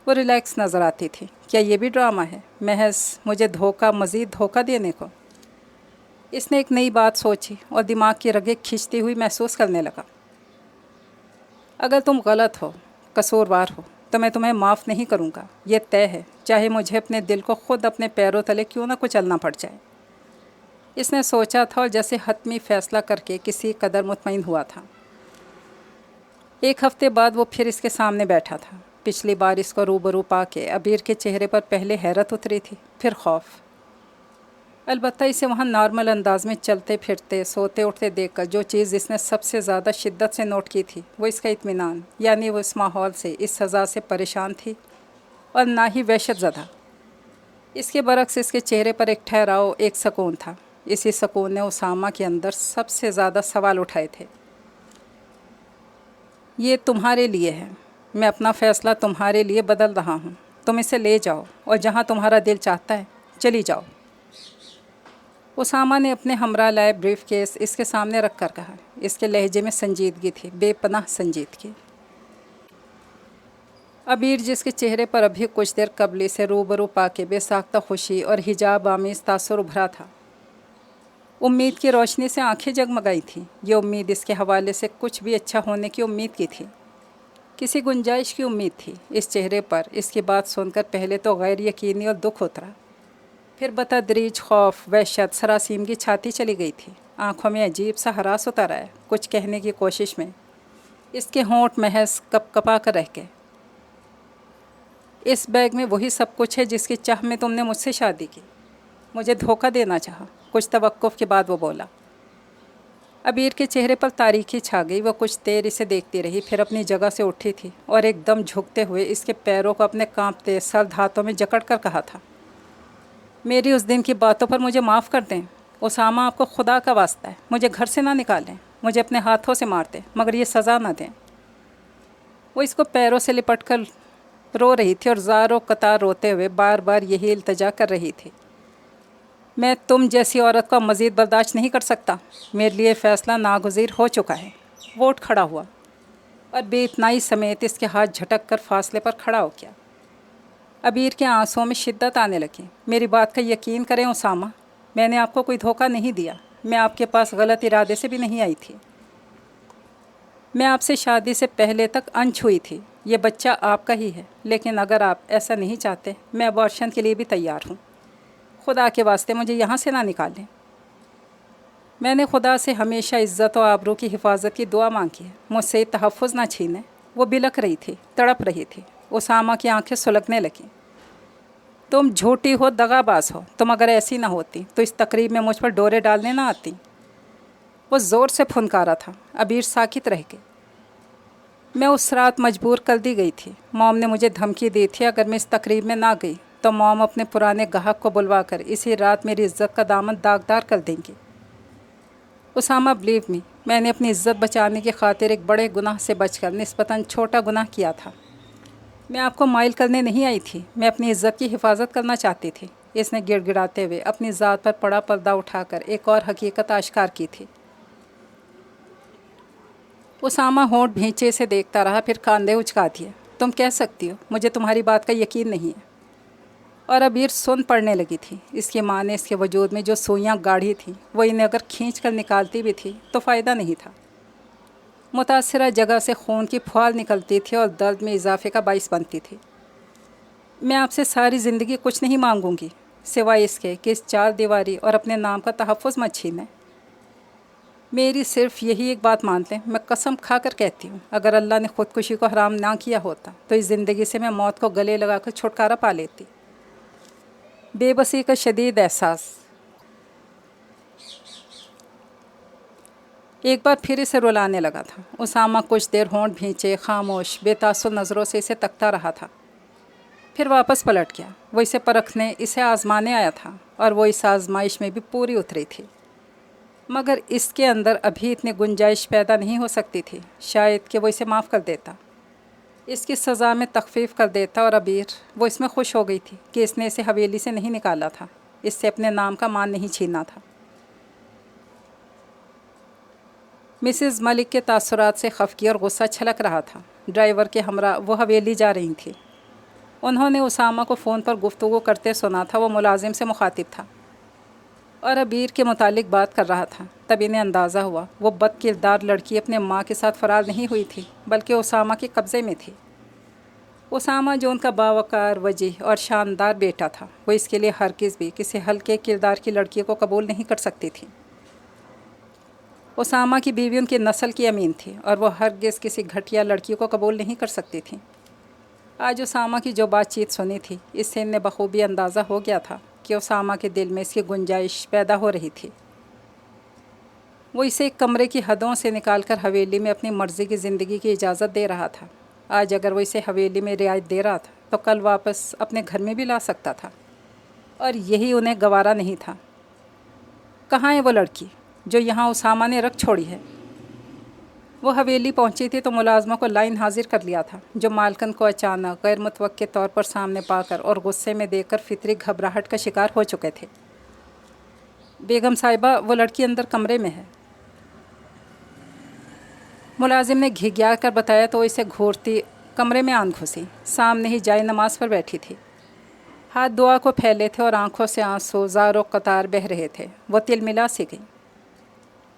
वो रिलैक्स नज़र आती थी। क्या ये भी ड्रामा है, महज मुझे धोखा, मज़ीद धोखा देने को? इसने एक नई बात सोची और दिमाग की रगें खींचती हुई महसूस करने लगा। अगर तुम गलत हो, कसूरवार हो, तो मैं तुम्हें माफ़ नहीं करूँगा, ये तय है, चाहे मुझे अपने दिल को ख़ुद अपने पैरों तले क्यों ना कुचलना पड़ जाए। इसने सोचा था और जैसे हतमी फ़ैसला करके किसी कदर मुतमईन हुआ था। एक हफ़्ते बाद वो फिर इसके सामने बैठा था। पिछली बार इसको रूबरू पाके अबीर के चेहरे पर पहले हैरत उतरी थी, फिर खौफ। अलबत्ता इसे वहाँ नॉर्मल अंदाज में चलते फिरते, सोते उठते देखकर जो चीज़ इसने सबसे ज़्यादा शिद्दत से नोट की थी वो इसका इत्मीनान, यानी वो इस माहौल से, इस सज़ा से परेशान थी और ना ही वहशत ज़दा। इसके बरक्स इसके चेहरे पर एक ठहराव, एक सुकून था। इसी सुकून ने उसामा के अंदर सबसे ज़्यादा सवाल उठाए थे। ये तुम्हारे लिए है, मैं अपना फ़ैसला तुम्हारे लिए बदल रहा हूँ, तुम इसे ले जाओ और जहाँ तुम्हारा दिल चाहता है चली जाओ। उसामा ने अपने हमरा लाए ब्रीफ केस इसके सामने रख कर कहा। इसके लहजे में संजीदगी थी, बेपनाह संजीदगी। अबीर, जिसके चेहरे पर अभी कुछ देर कबल से रूबरू पाके बेसाख्ता खुशी और हिजाब आमीज़ तासुर उभरा था, उम्मीद की रोशनी से आंखें जगमगाई थीं। ये उम्मीद इसके हवाले से कुछ भी अच्छा होने की उम्मीद की थी, किसी गुंजाइश की उम्मीद थी। इस चेहरे पर इसकी बात सुनकर पहले तो गैर यकीनी और दुख उतरा, फिर बतदरीज खौफ, वहशत सरासीम की छाती चली गई थी। आँखों में अजीब सा हरास उतर आया। कुछ कहने की कोशिश में इसके होंठ महज कपकपा कर रह गए। इस बैग में वही सब कुछ है जिसकी चाह में तुमने मुझसे शादी की, मुझे धोखा देना चाहा। कुछ तवक्कुफ़ के बाद वो बोला। अबीर के चेहरे पर तारीकी छा गई। वो कुछ देर इसे देखती रही, फिर अपनी जगह से उठी थी और एकदम झुकते हुए इसके पैरों को अपने कांपते सर्द हाथों में जकड़ कर कहा था, मेरी उस दिन की बातों पर मुझे माफ़ कर दें। उसामा, आपको खुदा का वास्ता है, मुझे घर से ना निकालें, मुझे अपने हाथों से मार दें, मगर ये सज़ा ना दें। वो इसको पैरों से लिपट कर रो रही थी और ज़ारो कतार रोते हुए बार बार यही इल्तजा कर रही थी, मैं तुम जैसी औरत को मज़ीद बर्दाश्त नहीं कर सकता, मेरे लिए फ़ैसला नागुज़ीर हो चुका है। वो उठ खड़ा हुआ और बेइतनाई समेत इसके हाथ झटक कर फासले पर खड़ा हो गया। अबीर के आंसुओं में शिद्दत आने लगी। मेरी बात का यकीन करें उसामा, मैंने आपको कोई धोखा नहीं दिया, मैं आपके पास गलत इरादे से भी नहीं आई थी। मैं आपसे शादी से पहले तक अनछ हुई थी। ये बच्चा आपका ही है, लेकिन अगर आप ऐसा नहीं चाहते, मैं अबॉर्शन के लिए भी तैयार हूँ। खुदा के वास्ते मुझे यहाँ से ना निकालें। मैंने खुदा से हमेशा इज़्ज़त और आबरू की हिफाजत की दुआ मांगी है, मुझसे तहफ़्फ़ुज़ ना छीने। वो बिलख रही थी, तड़प रही थी। उसामा की आंखें सुलगने लगीं। तुम झूठी हो, दगाबाज हो। तुम अगर ऐसी ना होती तो इस तकरीब में मुझ पर डोरे डालने ना आती। वो ज़ोर से फुनकारा था। अबीर साकित रह गई। मैं उस रात मजबूर कर दी गई थी। मॉम ने मुझे धमकी दी थी, अगर मैं इस तकरीब में ना गई तो मॉम अपने पुराने गाहक को बुलवा कर इसी रात मेरी इज़्ज़त का दामन दागदार कर देंगी। उसामा, बिलीव मी, मैंने अपनी इज़्ज़त बचाने की खातिर एक बड़े गुनाह से बचकर निस्बतन छोटा गुनाह किया था। मैं आपको माइल करने नहीं आई थी, मैं अपनी इज़्ज़त की हिफाजत करना चाहती थी। इसने गिड़गिड़ाते हुए अपनी ज़ात पर पड़ा पर्दा उठाकर एक और हकीकत आश्कार की थी। उसामा होंठ भींचे से देखता रहा, फिर कांधे उचका दिए। तुम कह सकती हो, मुझे तुम्हारी बात का यकीन नहीं है। और अबीर सुन पड़ने लगी थी। इसकी माँ ने इसके वजूद में जो सुइयाँ गाढ़ी थीं, वो इन्हें अगर खींच कर निकालती भी थी तो फ़ायदा नहीं था। मुतासिरा जगह से खून की फुहार निकलती थी और दर्द में इजाफे का बाइस बनती थी। मैं आपसे सारी ज़िंदगी कुछ नहीं मांगूंगी, सिवाय इसके कि इस चार दीवारी और अपने नाम का तहफ़्फ़ुज़ मत छीनें। मेरी सिर्फ यही एक बात मान लें। मैं कसम खा कर कहती हूँ, अगर अल्लाह ने ख़ुदकुशी को हराम ना किया होता तो इस ज़िंदगी से मैं मौत को गले लगाकर छुटकारा पा लेती। बेबसी का शदीद एहसास एक बार फिर इसे रुलाने लगा था। उसामा कुछ देर होंठ भींचे, खामोश, बेतासुर नज़रों से इसे तकता रहा था, फिर वापस पलट गया। वो इसे परखने, इसे आज़माने आया था और वो इस आज़माइश में भी पूरी उतरी थी। مگر اس کے اندر ابھی اتنی گنجائش پیدا نہیں ہو سکتی تھی شاید کہ وہ اسے معاف کر دیتا، اس کی سزا میں تخفیف کر دیتا، اور عبیر وہ اس میں خوش ہو گئی تھی کہ اس نے اسے حویلی سے نہیں نکالا تھا، اس سے اپنے نام کا مان نہیں چھینا تھا۔ مسز ملک کے تاثرات سے خفگی اور غصہ چھلک رہا تھا۔ ڈرائیور کے ہمراہ وہ حویلی جا رہی تھیں۔ انہوں نے اسامہ کو فون پر گفتگو کرتے سنا تھا، وہ ملازم سے مخاطب تھا اور عبیر کے متعلق بات کر رہا تھا۔ تب انہیں اندازہ ہوا وہ بد کردار لڑکی اپنے ماں کے ساتھ فرار نہیں ہوئی تھی بلکہ اسامہ کے قبضے میں تھی۔ اسامہ جو ان کا باوقار، وجیح اور شاندار بیٹا تھا، وہ اس کے لیے ہرگز بھی کسی ہلکے کردار کی لڑکی کو قبول نہیں کر سکتی تھی۔ اسامہ کی بیوی ان کی نسل کی امین تھی اور وہ ہرگز کسی گھٹیا لڑکی کو قبول نہیں کر سکتی تھی۔ آج اسامہ کی جو بات چیت سنی تھی، اس سے انہیں بخوبی اندازہ ہو گیا تھا کہ اسامہ کے دل میں اس کی گنجائش پیدا ہو رہی تھی۔ وہ اسے ایک کمرے کی حدوں سے نکال کر حویلی میں اپنی مرضی کی زندگی کی اجازت دے رہا تھا۔ آج اگر وہ اسے حویلی میں رعایت دے رہا تھا تو کل واپس اپنے گھر میں بھی لا سکتا تھا، اور یہی انہیں گوارا نہیں تھا۔ کہاں ہے وہ لڑکی جو یہاں اسامہ نے رکھ چھوڑی ہے؟ وہ حویلی پہنچی تھی تو ملازموں کو لائن حاضر کر لیا تھا، جو مالکن کو اچانک غیر متوقع طور پر سامنے پا کر اور غصے میں دیکھ کر فطری گھبراہٹ کا شکار ہو چکے تھے۔ بیگم صاحبہ، وہ لڑکی اندر کمرے میں ہے۔ ملازم نے گھگیا کر بتایا تو اسے گھورتی کمرے میں آن گھسی۔ سامنے ہی جائے نماز پر بیٹھی تھی، ہاتھ دعا کو پھیلے تھے اور آنکھوں سے آنسو زار و قطار بہہ رہے تھے۔ وہ تل ملا سی گئی۔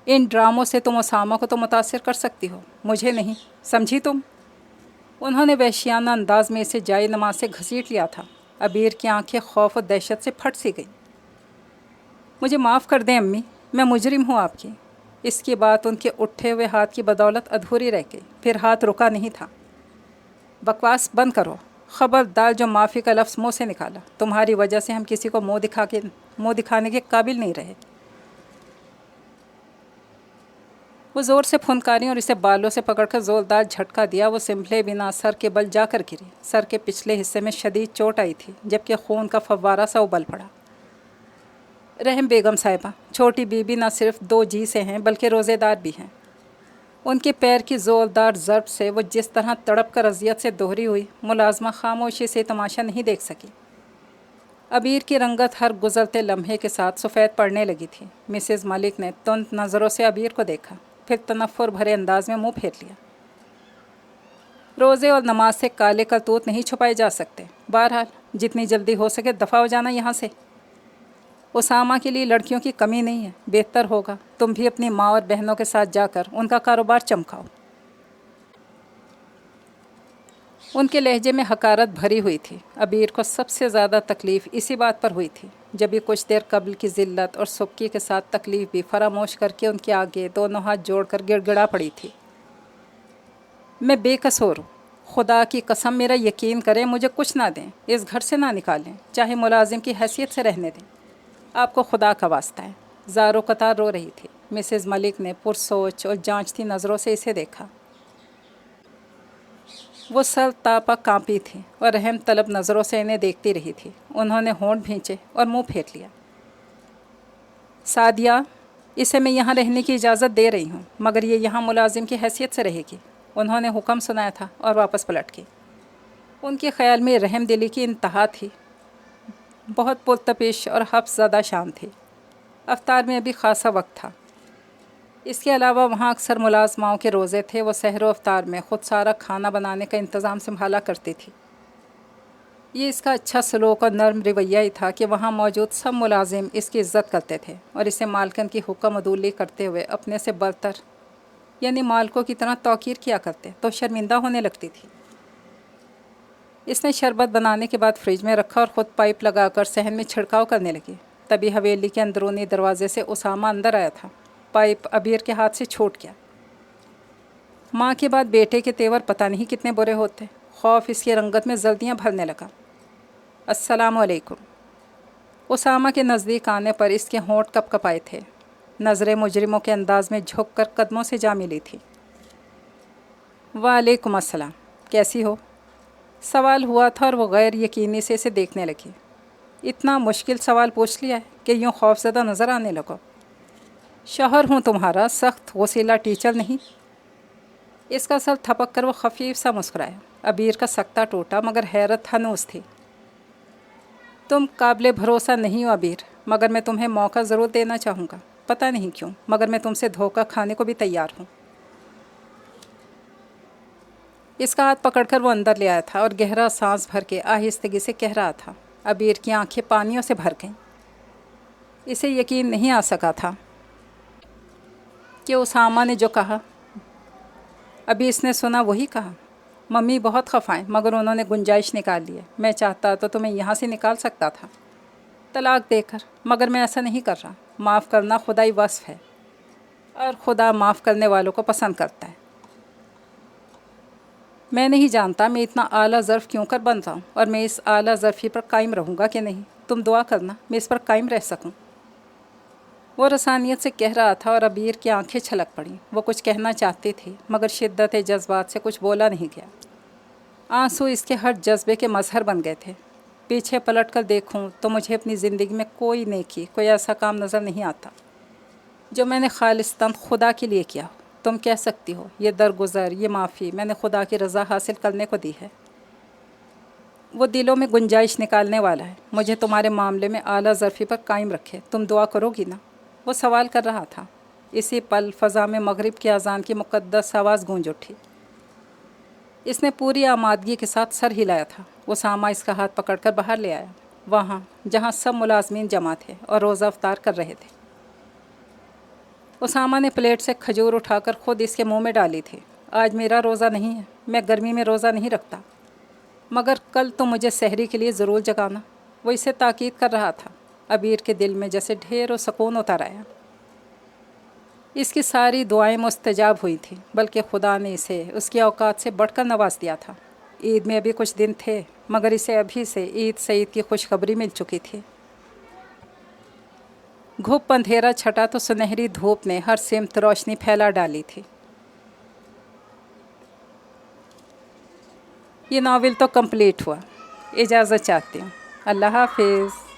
ان ڈراموں سے تم اسامہ کو تو متاثر کر سکتی ہو، مجھے نہیں، سمجھی تم؟ انہوں نے وحشیانہ انداز میں اسے جائے نماز سے گھسیٹ لیا تھا۔ عبیر کی آنکھیں خوف و دہشت سے پھٹ سی گئیں۔ مجھے معاف کر دیں امی، میں مجرم ہوں آپ کی۔ اس کی بات ان کے اٹھے ہوئے ہاتھ کی بدولت ادھوری رہ گئی، پھر ہاتھ رکا نہیں تھا۔ بکواس بند کرو، خبردار جو معافی کا لفظ منہ سے نکالا، تمہاری وجہ سے ہم کسی کو منہ دکھانے کے قابل نہیں رہے۔ وہ زور سے پھنکاری اور اسے بالوں سے پکڑ کر زوردار جھٹکا دیا۔ وہ سنبھلے بنا سر کے بل جا کر گری۔ سر کے پچھلے حصے میں شدید چوٹ آئی تھی، جبکہ خون کا فوارہ سا ابل پڑا۔ رحم بیگم صاحبہ، چھوٹی بی بی نہ صرف 2 جی سے ہیں بلکہ روزے دار بھی ہیں۔ ان کے پیر کی زوردار ضرب سے وہ جس طرح تڑپ کر اذیت سے دوہری ہوئی، ملازمہ خاموشی سے تماشا نہیں دیکھ سکی۔ عبیر کی رنگت ہر گزرتے لمحے کے ساتھ سفید پڑنے لگی تھی۔ مسز ملک نے تند نظروں سے عبیر کو دیکھا، پھر تنفر بھرے انداز میں منہ پھیر لیا۔ روزے اور نماز سے کالے کرتوت نہیں چھپائے جا سکتے۔ بہرحال جتنی جلدی ہو سکے دفع ہو جانا یہاں سے۔ اسامہ کے لیے لڑکیوں کی کمی نہیں ہے، بہتر ہوگا تم بھی اپنی ماں اور بہنوں کے ساتھ جا کر ان کا کاروبار چمکاؤ۔ ان کے لہجے میں حقارت بھری ہوئی تھی۔ عبیر کو سب سے زیادہ تکلیف اسی بات پر ہوئی تھی، جب یہ کچھ دیر قبل کی ذلت اور سبکی کے ساتھ تکلیف بھی فراموش کر کے ان کے آگے دونوں ہاتھ جوڑ کر گڑ گڑا پڑی تھی۔ میں بے قصور ہوں، خدا کی قسم میرا یقین کریں، مجھے کچھ نہ دیں، اس گھر سے نہ نکالیں، چاہے ملازم کی حیثیت سے رہنے دیں، آپ کو خدا کا واسطہ ہے۔ زار و قطار رو رہی تھی۔ مسز ملک نے پرسوچ اور جانچتی نظروں سے اسے دیکھا۔ وہ سر تاپا کانپی تھی اور رحم طلب نظروں سے انہیں دیکھتی رہی تھی۔ انہوں نے ہونٹ بھینچے اور منہ پھیر لیا۔ سعدیہ، اسے میں یہاں رہنے کی اجازت دے رہی ہوں، مگر یہ یہاں ملازم کی حیثیت سے رہے گی۔ انہوں نے حکم سنایا تھا اور واپس پلٹ گئی۔ ان کے خیال میں رحم دلی کی انتہا تھی، بہت پرتپش اور حبس زدہ شان تھی۔ افطار میں ابھی خاصا وقت تھا۔ اس کے علاوہ وہاں اکثر ملازماؤں کے روزے تھے۔ وہ سحر و افطار میں خود سارا کھانا بنانے کا انتظام سنبھالا کرتی تھی۔ یہ اس کا اچھا سلوک اور نرم رویہ ہی تھا کہ وہاں موجود سب ملازم اس کی عزت کرتے تھے اور اسے مالکن کی حکم عدولی کرتے ہوئے اپنے سے برتر یعنی مالکوں کی طرح توقیر کیا کرتے تو شرمندہ ہونے لگتی تھی۔ اس نے شربت بنانے کے بعد فریج میں رکھا اور خود پائپ لگا کر صحن میں چھڑکاؤ کرنے لگی۔ تبھی حویلی کے اندرونی دروازے سے اسامہ اندر آیا تھا۔ پائپ عبیر کے ہاتھ سے چھوٹ گیا۔ ماں کے بعد بیٹے کے تیور پتہ نہیں کتنے برے ہوتے۔ خوف اس کی رنگت میں زلدیاں بھرنے لگا۔ السلام علیکم۔ اسامہ کے نزدیک آنے پر اس کے ہونٹ کپ کپائے تھے۔ نظریں مجرموں کے انداز میں جھک کر قدموں سے جا ملی تھی۔ وعلیکم السلام، کیسی ہو؟ سوال ہوا تھا اور وہ غیر یقینی سے اسے دیکھنے لگی۔ اتنا مشکل سوال پوچھ لیا ہے کہ یوں خوف زدہ نظر آنے لگو۔ शौहर हूँ तुम्हारा, सख्त वसीला टीचर नहीं। इसका सर थपक कर वो खफीफ सा मुस्कुराया। अबीर का सकता टूटा मगर हैरत हनूस थी। तुम काबिल भरोसा नहीं हो अबीर, मगर मैं तुम्हें मौका ज़रूर देना चाहूँगा। पता नहीं क्यों, मगर मैं तुमसे धोखा खाने को भी तैयार हूँ। इसका हाथ पकड़कर वो अंदर ले आया था और गहरा सांस भर के आहिस्तगी से कह रहा था। अबीर की आंखें पानियों से भर गईं। इसे यकीन नहीं आ सका था कि उसामा ने जो कहा अभी इसने सुना वही कहा। मम्मी बहुत खफाएं, मगर उन्होंने गुंजाइश निकाल ली है। मैं चाहता तो तुम्हें यहाँ से निकाल सकता था तलाक देकर, मगर मैं ऐसा नहीं कर रहा। माफ़ करना खुदाई वस्फ़ है और खुदा माफ़ करने वालों को पसंद करता है। मैं नहीं जानता मैं इतना आला ज़र्फ़ क्यों कर बन रहा हूँ, और मैं इस आला ज़र्फ़ी पर कायम रहूँगा कि नहीं। तुम दुआ करना मैं इस पर कायम रह सकूँ। वो रसानियत से कह रहा था और अबीर की आंखें छलक पड़ीं। वो कुछ कहना चाहती थी मगर शिद्दत जज्बात से कुछ बोला नहीं गया। आंसू इसके हर जज्बे के मज़हर बन गए थे। पीछे पलट कर देखूं तो मुझे अपनी ज़िंदगी में कोई नेकी, कोई ऐसा काम नज़र नहीं आता जो मैंने खालिस्तन खुदा के लिए किया हो। तुम कह सकती हो ये दरगुज़र, ये माफ़ी मैंने खुदा की रज़ा हासिल करने को दी है। वो दिलों में गुंजाइश निकालने वाला है। मुझे तुम्हारे मामले में आला ज़र्फ़ी पर कायम रखे। तुम दुआ करोगी ना? वो सवाल कर रहा था। इसी पल फ़ज़ा में मगरिब की अज़ान की मुक़द्दस आवाज़ गूंज उठी। इसने पूरी आमादगी के साथ सर हिलाया था। उसामा इसका हाथ पकड़कर बाहर ले आया, वहाँ जहाँ सब मुलाजमीन जमा थे और रोज़ा अफ्तार कर रहे थे। उसामा ने प्लेट से खजूर उठाकर ख़ुद इसके मुंह में डाली थी। आज मेरा रोज़ा नहीं है, मैं गर्मी में रोज़ा नहीं रखता, मगर कल तो मुझे सहरी के लिए ज़रूर जगाना। वो इसे ताकीद कर रहा था। अबीर के दिल में जैसे ढेरों सुकून उतर आया। इसकी सारी दुआएं मुस्तजाब हुई थी, बल्कि खुदा ने इसे उसकी औकात से बढ़कर नवाज दिया था। ईद में अभी कुछ दिन थे, मगर इसे अभी से ईद सईद की खुशखबरी मिल चुकी थी। घुप अंधेरा छटा तो सुनहरी धूप ने हर सिमत रोशनी फैला डाली थी। ये नावल तो कंप्लीट हुआ। इजाज़त चाहती हूँ। अल्लाह हाफिज़।